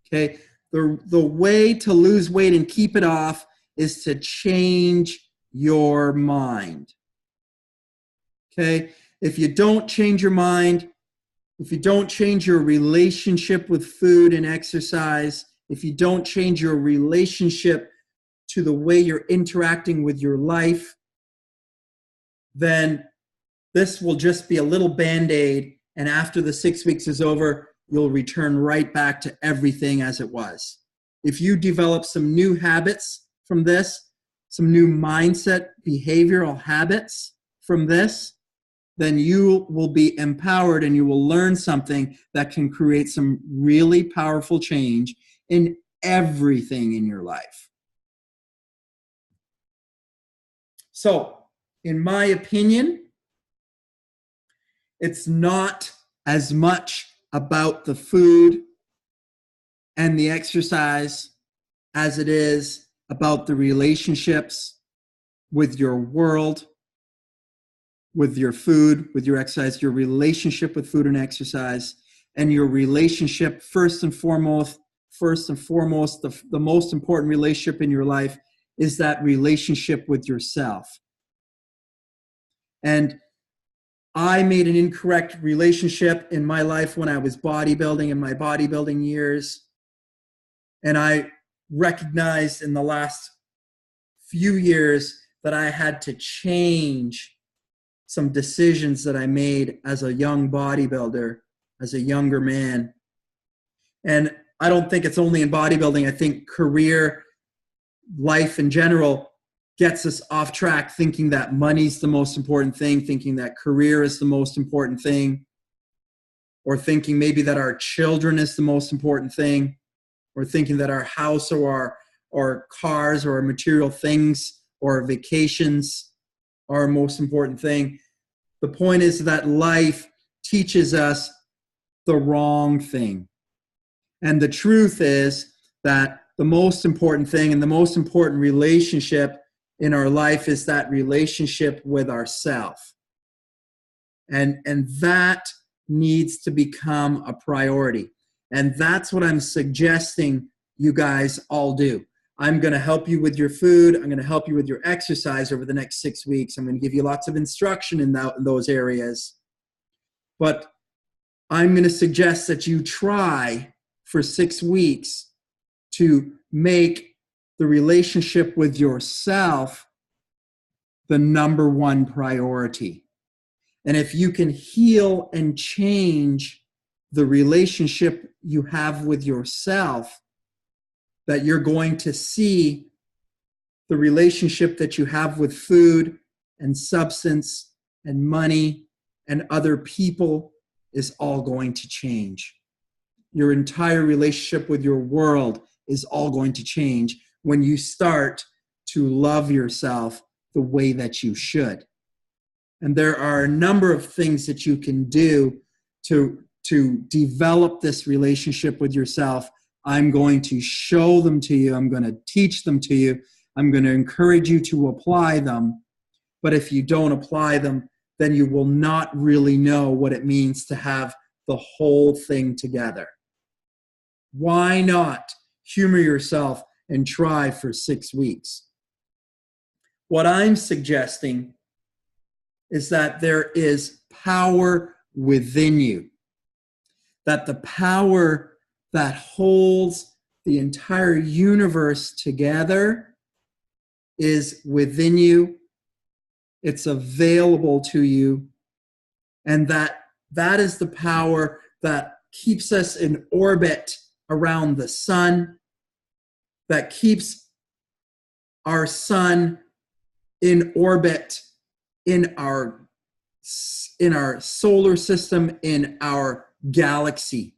Okay? The way to lose weight and keep it off is to change your mind. Okay? If you don't change your mind, if you don't change your relationship with food and exercise, if you don't change your relationship to the way you're interacting with your life, then this will just be a little Band-Aid, and after the 6 weeks is over, you'll return right back to everything as it was. If you develop some new habits from this, some new mindset, behavioral habits from this, then you will be empowered and you will learn something that can create some really powerful change in everything in your life. So, in my opinion, it's not as much about the food and the exercise as it is about the relationships with your world, with your food, with your exercise, your relationship with food and exercise, and your relationship first and foremost, the most important relationship in your life is that relationship with yourself. And I made an incorrect relationship in my life when I was bodybuilding, in my bodybuilding years. And I recognized in the last few years that I had to change some decisions that I made as a young bodybuilder, as a younger man. And I don't think it's only in bodybuilding. I think career, life in general, gets us off track thinking that money's the most important thing, thinking that career is the most important thing, or thinking maybe that our children is the most important thing, or thinking that our house or our cars or our material things or our vacations are our most important thing. The point is that life teaches us the wrong thing. And the truth is that the most important thing and the most important relationship in our life is that relationship with ourself. And that needs to become a priority. And that's what I'm suggesting you guys all do. I'm going to help you with your food. I'm going to help you with your exercise over the next 6 weeks. I'm going to give you lots of instruction in those areas. But I'm going to suggest that you try for 6 weeks to make the relationship with yourself the number one priority. And if you can heal and change the relationship you have with yourself, that you're going to see the relationship that you have with food and substance and money and other people is all going to change. Your entire relationship with your world is all going to change when you start to love yourself the way that you should. And there are a number of things that you can do to develop this relationship with yourself. I'm going to show them to you. I'm going to teach them to you. I'm going to encourage you to apply them. But if you don't apply them, then you will not really know what it means to have the whole thing together. Why not humor yourself and try for 6 weeks? What I'm suggesting is that there is power within you, that the power that holds the entire universe together is within you. It's available to you, and that is the power that keeps us in orbit around the sun, that keeps our sun in orbit in our solar system, in our galaxy.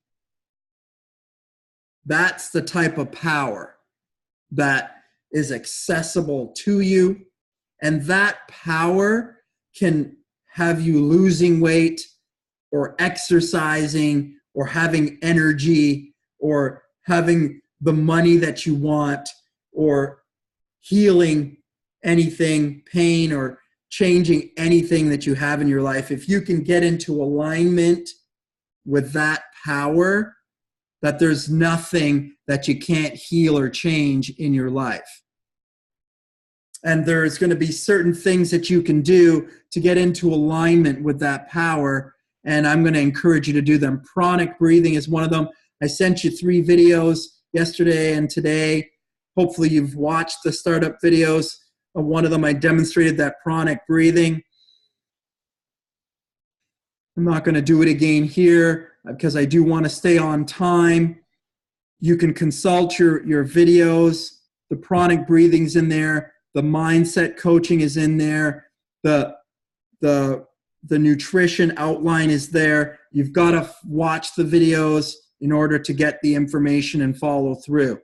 That's the type of power that is accessible to you. And that power can have you losing weight or exercising or having energy or having the money that you want or healing anything, pain, or changing anything that you have in your life. If you can get into alignment with that power, that there's nothing that you can't heal or change in your life. And there's going to be certain things that you can do to get into alignment with that power. And I'm going to encourage you to do them. Pranic breathing is one of them. I sent you 3 videos yesterday and today. Hopefully you've watched the startup videos. One of them, I demonstrated that pranic breathing. I'm not going to do it again here because I do want to stay on time. You can consult your videos. The pranic breathing's in there. The mindset coaching is in there. The nutrition outline is there. You've got to watch the videos in order to get the information and follow through.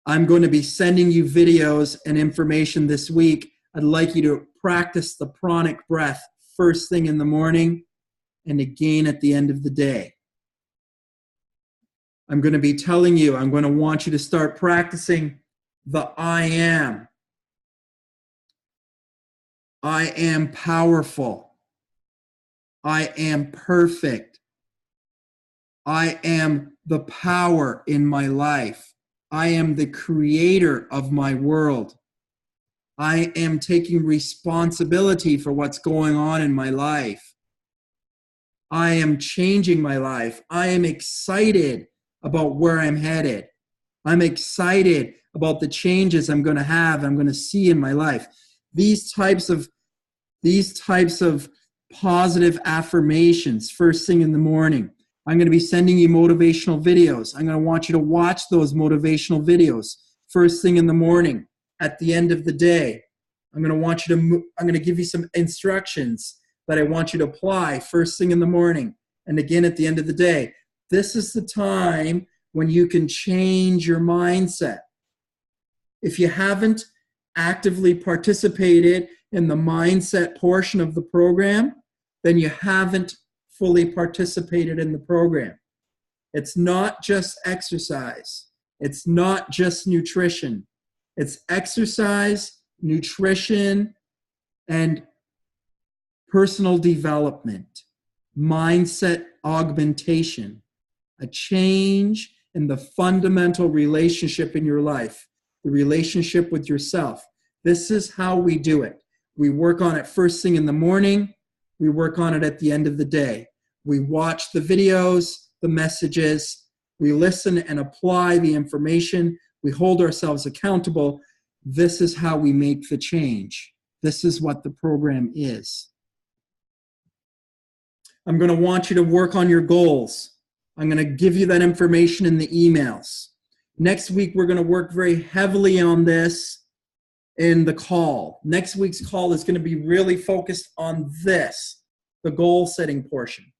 I'm going to be sending you videos and information this week. I'd like you to practice the pranic breath first thing in the morning and again at the end of the day. I'm going to be telling you, I'm going to want you to start practicing the I am. I am powerful. I am perfect. I am the power in my life. I am the creator of my world. I am taking responsibility for what's going on in my life. I am changing my life. I am excited about where I'm headed. I'm excited about the changes I'm going to see in my life. These types of positive affirmations first thing in the morning. I'm going to be sending you motivational videos. I'm going to want you to watch those motivational videos first thing in the morning. At the end of the day, I'm going to give you some instructions that I want you to apply first thing in the morning and again at the end of the day. This is the time when you can change your mindset. If you haven't actively participated in the mindset portion of the program, then you haven't fully participated in the program. It's not just exercise. It's not just nutrition. It's exercise, nutrition, and personal development, mindset augmentation, a change in the fundamental relationship in your life, the relationship with yourself. This is how we do it. We work on it first thing in the morning. We work on it at the end of the day. We watch the videos, the messages. We listen and apply the information. We hold ourselves accountable. This is how we make the change. This is what the program is. I'm going to want you to work on your goals. I'm going to give you that information in the emails. Next week, we're going to work very heavily on this in the call. Next week's call is going to be really focused on this, the goal setting portion.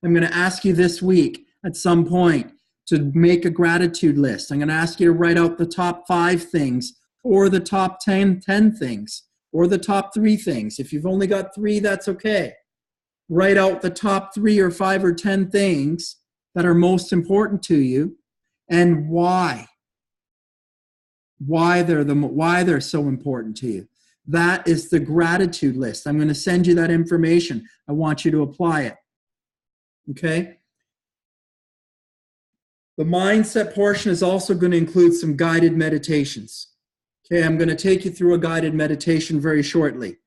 I'm going to ask you this week at some point to make a gratitude list. I'm going to ask you to write out the top 5 things or the top 10 things or the top 3 things. If you've only got 3, that's okay. Write out the top 3 or 5 or 10 things that are most important to you and why. Why they're so important to you. That is the gratitude list. I'm going to send you that information. I want you to apply it. Okay? The mindset portion is also going to include some guided meditations. Okay, I'm going to take you through a guided meditation very shortly.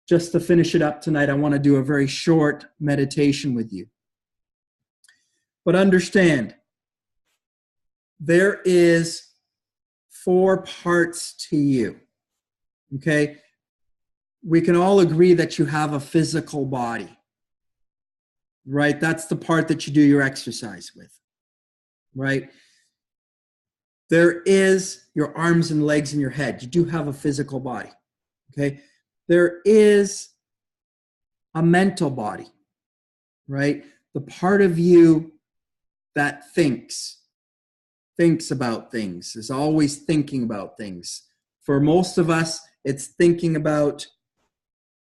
Just to finish it up tonight, I want to do a very short meditation with you. But understand, there is 4 parts to you. Okay? We can all agree that you have a physical body. Right? That's the part that you do your exercise with. Right? There is your arms and legs and your head. You do have a physical body. Okay? There is a mental body. Right? The part of you that thinks about things, is always thinking about things. For most of us, it's thinking about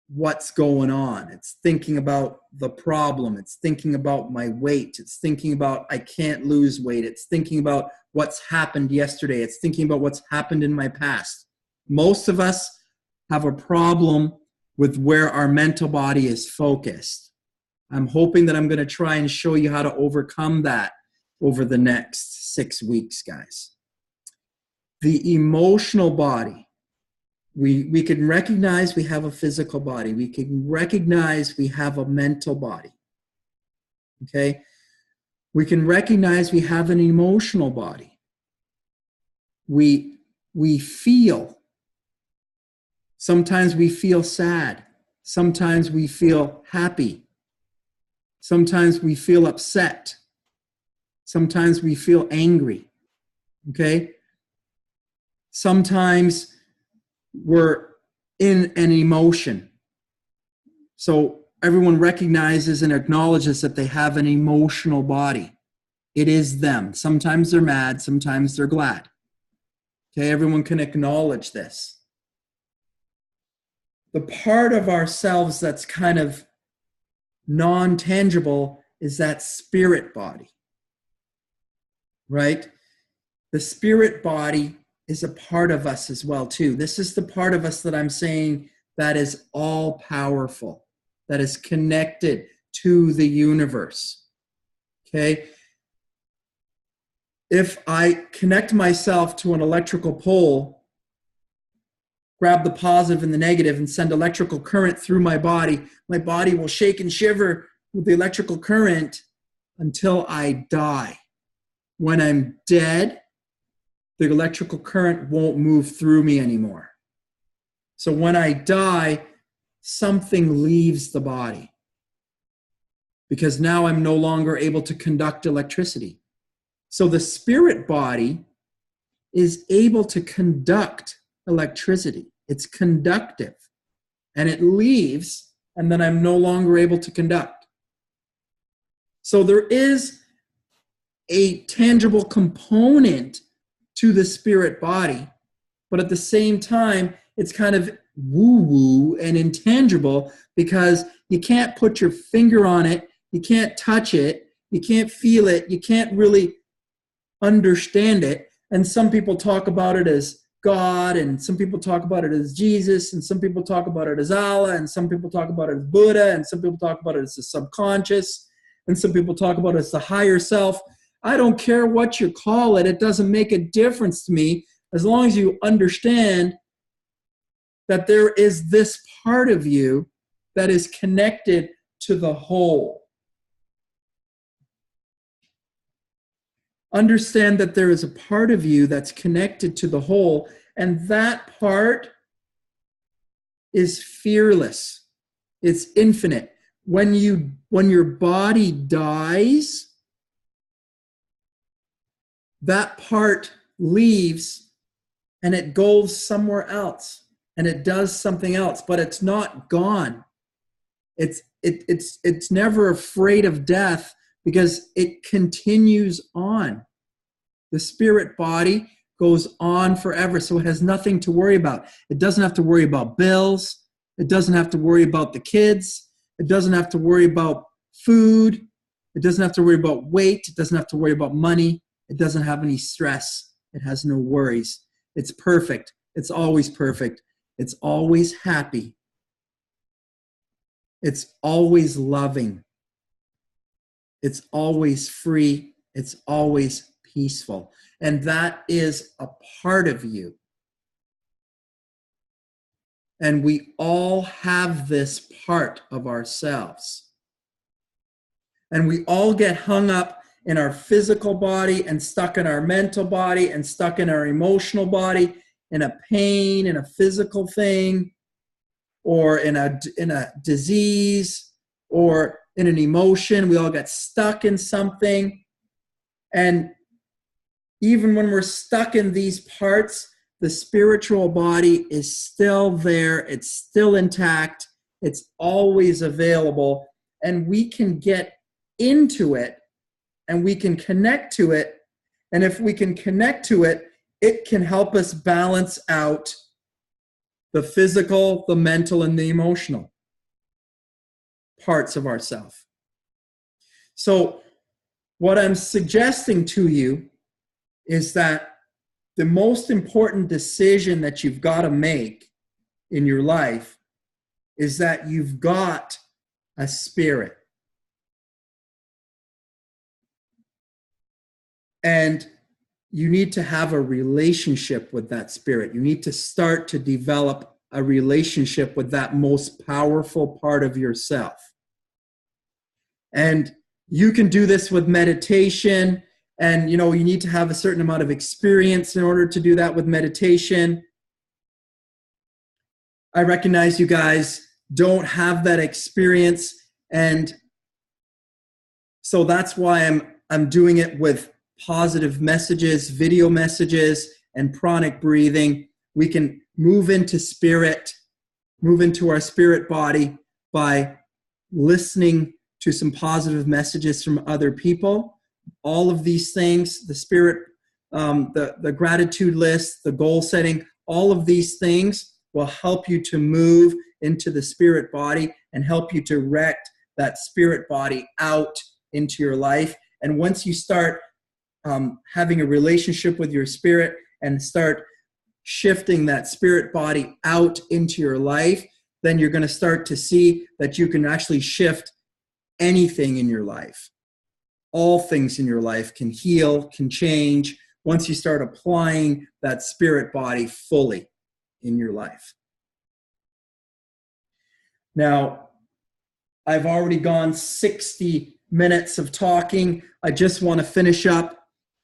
what's going on. It's thinking about the problem. It's thinking about my weight. It's thinking about I can't lose weight. It's thinking about what's happened yesterday. It's thinking about what's happened in my past. Most of us have a problem with where our mental body is focused. I'm hoping that I'm going to try and show you how to overcome that over the next 6 weeks, guys. The emotional body. We can recognize we have a physical body. We can recognize we have a mental body. Okay? We can recognize we have an emotional body. We feel. Sometimes we feel sad. Sometimes we feel happy. Sometimes we feel upset. Sometimes we feel angry. Okay? Sometimes we're in an emotion. So everyone recognizes and acknowledges that they have an emotional body. It is them. Sometimes they're mad, sometimes they're glad. Okay, everyone can acknowledge this. The part of ourselves that's kind of non-tangible is that spirit body. Right? The spirit body is a part of us as well, too. This is the part of us that I'm saying that is all powerful, that is connected to the universe. Okay? If I connect myself to an electrical pole, grab the positive and the negative and send electrical current through my body will shake and shiver with the electrical current until I die. When I'm dead, the electrical current won't move through me anymore. So when I die, something leaves the body because now I'm no longer able to conduct electricity. So the spirit body is able to conduct electricity. It's conductive. And it leaves, and then I'm no longer able to conduct. So there is a tangible component to the spirit body, but at the same time, it's kind of woo-woo and intangible because you can't put your finger on it, you can't touch it, you can't feel it, you can't really understand it. And some people talk about it as God, and some people talk about it as Jesus, and some people talk about it as Allah, and some people talk about it as Buddha, and some people talk about it as the subconscious, and some people talk about it as the higher self. I don't care what you call it. It doesn't make a difference to me as long as you understand that there is this part of you that is connected to the whole. Understand that there is a part of you that's connected to the whole, and that part is fearless. It's infinite. When your body dies, that part leaves and it goes somewhere else and it does something else, but it's not gone. It's never afraid of death because it continues on. The spirit body goes on forever, so it has nothing to worry about. It doesn't have to worry about bills. It doesn't have to worry about the kids. It doesn't have to worry about food. It doesn't have to worry about weight. It doesn't have to worry about money. It doesn't have any stress. It has no worries. It's perfect. It's always perfect. It's always happy. It's always loving. It's always free. It's always peaceful. And that is a part of you. And we all have this part of ourselves. And we all get hung up in our physical body and stuck in our mental body and stuck in our emotional body, in a pain, in a physical thing, or in a disease, or in an emotion. We all get stuck in something. And even when we're stuck in these parts, the spiritual body is still there. It's still intact. It's always available. And we can get into it and we can connect to it. And if we can connect to it, it can help us balance out the physical, the mental, and the emotional parts of ourselves. So what I'm suggesting to you is that the most important decision that you've got to make in your life is that you've got a spirit. And you need to have a relationship with that spirit. You need to start to develop a relationship with that most powerful part of yourself. And you can do this with meditation. And, you need to have a certain amount of experience in order to do that with meditation. I recognize you guys don't have that experience. And so that's why I'm doing it with positive messages, video messages, and pranic breathing. We can move into spirit, move into our spirit body by listening to some positive messages from other people. All of these things, the spirit, the gratitude list, the goal setting, all of these things will help you to move into the spirit body and help you to direct that spirit body out into your life. And once you start having a relationship with your spirit and start shifting that spirit body out into your life, then you're going to start to see that you can actually shift anything in your life. All things in your life can heal, can change once you start applying that spirit body fully in your life. Now, I've already gone 60 minutes of talking. I just want to finish up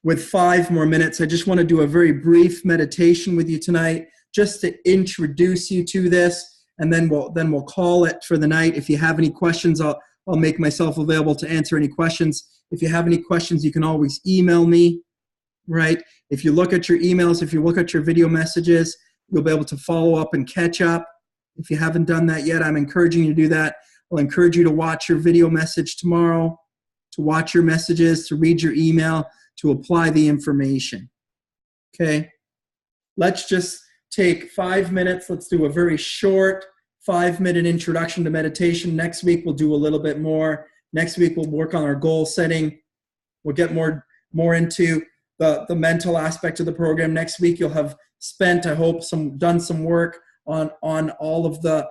with 5 more minutes. I just want to do a very brief meditation with you tonight, just to introduce you to this, and then we'll call it for the night. If you have any questions, I'll make myself available to answer any questions. If you have any questions, you can always email me, right? If you look at your emails, if you look at your video messages, you'll be able to follow up and catch up. If you haven't done that yet, I'm encouraging you to do that. I'll encourage you to watch your video message tomorrow, to watch your messages, to read your email, to apply the information. Okay? Let's just take 5 minutes. Let's do a very short 5-minute introduction to meditation. Next week, we'll do a little bit more. Next week, we'll work on our goal setting. We'll get more into the mental aspect of the program. Next week, you'll have spent, I hope, done some work on all of the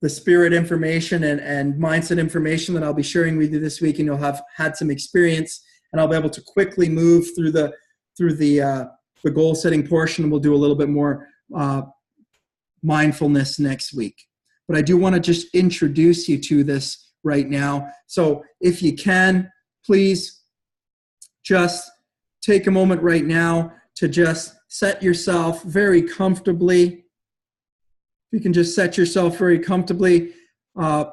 spirit information and mindset information that I'll be sharing with you this week, and you'll have had some experience, and I'll be able to quickly move through the goal setting portion. We'll do a little bit more mindfulness next week. But I do want to just introduce you to this right now. So if you can, please just take a moment right now to just set yourself very comfortably. You can just set yourself very comfortably,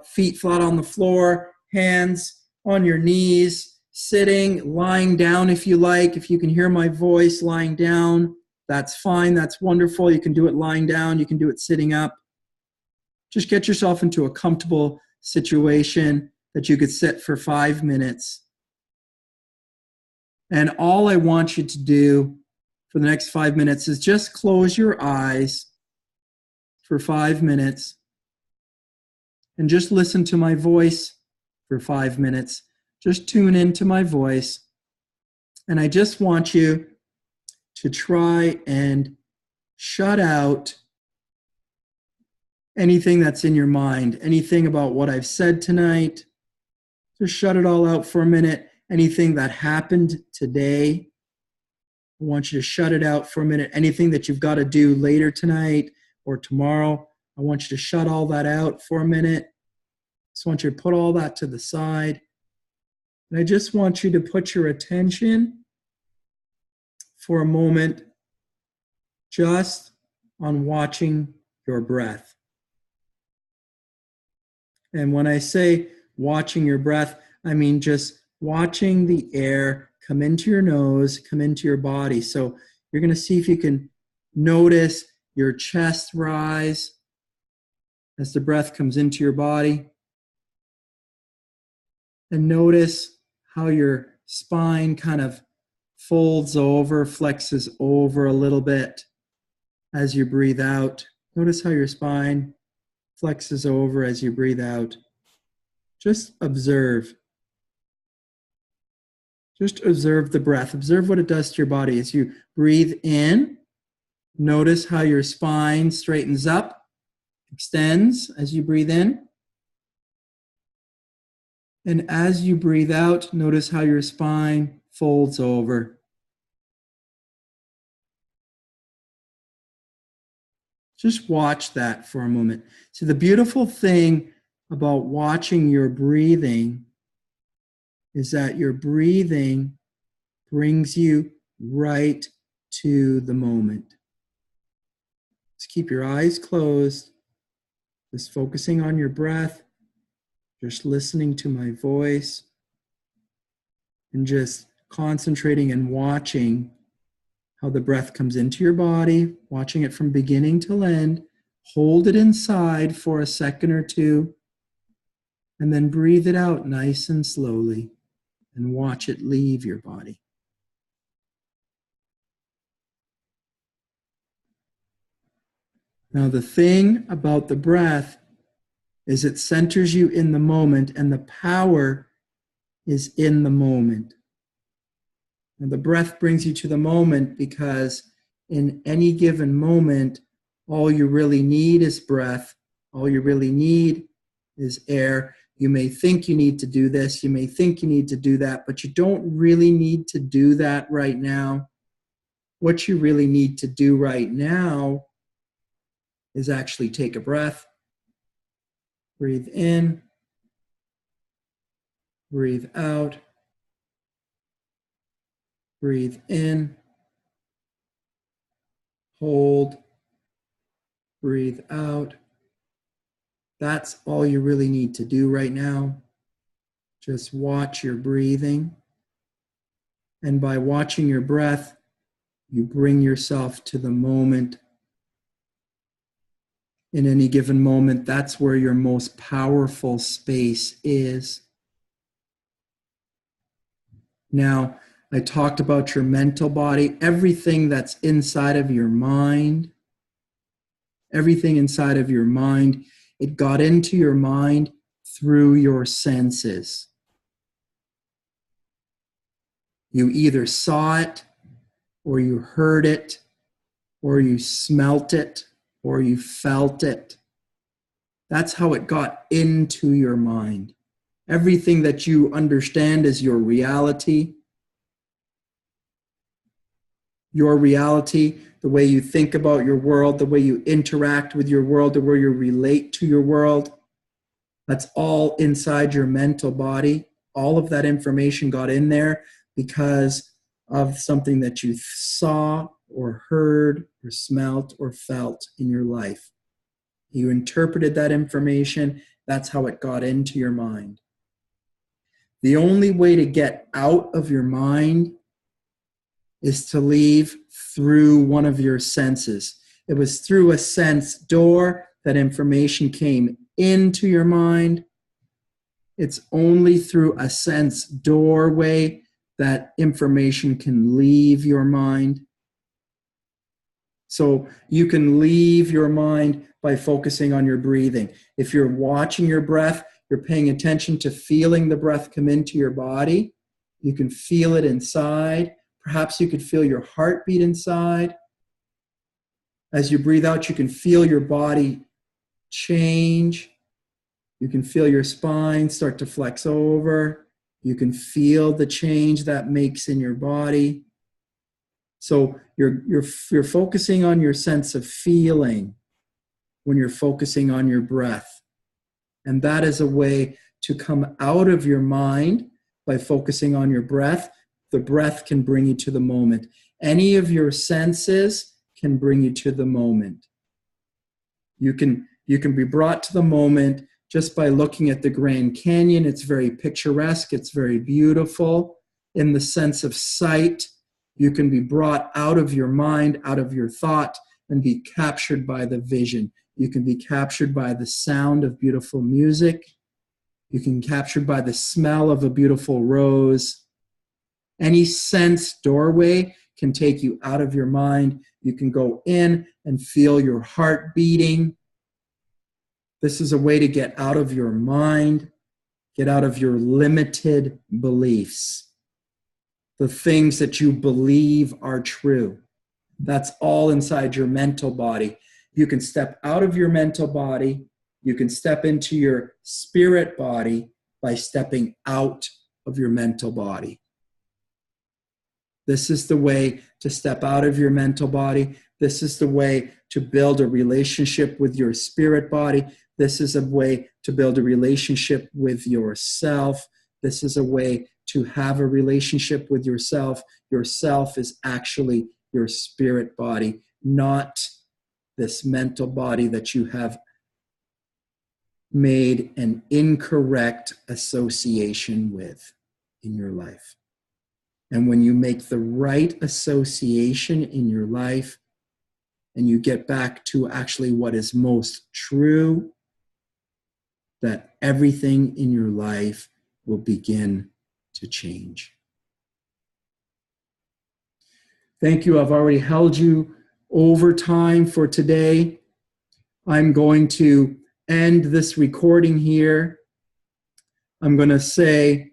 feet flat on the floor, hands on your knees, sitting, lying down if you like. If you can hear my voice lying down, that's fine. That's wonderful. You can do it lying down. You can do it sitting up. Just get yourself into a comfortable situation that you could sit for 5 minutes. And all I want you to do for the next 5 minutes is just close your eyes for 5 minutes and just listen to my voice for 5 minutes. Just tune into my voice. And I just want you to try and shut out anything that's in your mind, anything about what I've said tonight. Just shut it all out for a minute. Anything that happened today, I want you to shut it out for a minute. Anything that you've got to do later tonight or tomorrow, I want you to shut all that out for a minute. Just want you to put all that to the side. And I just want you to put your attention for a moment just on watching your breath. And when I say watching your breath, I mean just watching the air come into your nose, come into your body. So you're going to see if you can notice your chest rise as the breath comes into your body. And notice how your spine kind of folds over, flexes over a little bit as you breathe out. Notice how your spine flexes over as you breathe out. Just observe. Just observe the breath. Observe what it does to your body. As you breathe in, notice how your spine straightens up, extends as you breathe in. And as you breathe out, notice how your spine folds over. Just watch that for a moment. So the beautiful thing about watching your breathing is that your breathing brings you right to the moment. Just keep your eyes closed, just focusing on your breath, just listening to my voice, and just concentrating and watching how the breath comes into your body, watching it from beginning till end. Hold it inside for a second or two, and then breathe it out nice and slowly, and watch it leave your body. Now, the thing about the breath is it centers you in the moment, and the power is in the moment. And the breath brings you to the moment because in any given moment, all you really need is breath. All you really need is air. You may think you need to do this, you may think you need to do that, but you don't really need to do that right now. What you really need to do right now is actually take a breath. Breathe in, breathe out, breathe in, hold, breathe out. That's all you really need to do right now. Just watch your breathing. And by watching your breath, you bring yourself to the moment. In any given moment, that's where your most powerful space is. Now, I talked about your mental body, everything that's inside of your mind, everything inside of your mind. It got into your mind through your senses. You either saw it, or you heard it, or you smelt it, or you felt it. That's how it got into your mind. Everything that you understand is your reality, the way you think about your world, the way you interact with your world, the way you relate to your world, that's all inside your mental body. All of that information got in there because of something that you saw or heard or smelt or felt in your life. You interpreted that information. That's how it got into your mind. The only way to get out of your mind is to leave through one of your senses. It was through a sense door that information came into your mind. It's only through a sense doorway that information can leave your mind. So you can leave your mind by focusing on your breathing. If you're watching your breath, you're paying attention to feeling the breath come into your body. You can feel it inside. Perhaps you could feel your heartbeat inside. As you breathe out, you can feel your body change. You can feel your spine start to flex over. You can feel the change that makes in your body. So you're focusing on your sense of feeling when you're focusing on your breath. And that is a way to come out of your mind by focusing on your breath. The breath can bring you to the moment. Any of your senses can bring you to the moment. You can be brought to the moment just by looking at the Grand Canyon. It's very picturesque. It's very beautiful. In the sense of sight, you can be brought out of your mind, out of your thought, and be captured by the vision. You can be captured by the sound of beautiful music. You can be captured by the smell of a beautiful rose. Any sense doorway can take you out of your mind. You can go in and feel your heart beating. This is a way to get out of your mind, get out of your limited beliefs. The things that you believe are true. That's all inside your mental body. You can step out of your mental body. You can step into your spirit body by stepping out of your mental body. This is the way to step out of your mental body. This is the way to build a relationship with your spirit body. This is a way to build a relationship with yourself. This is a way to have a relationship with yourself. Yourself is actually your spirit body, not this mental body that you have made an incorrect association with in your life. And when you make the right association in your life and you get back to actually what is most true, that everything in your life will begin to change. Thank you. I've already held you over time for today. I'm going to end this recording here. I'm going to say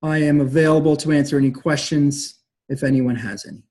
I am available to answer any questions if anyone has any.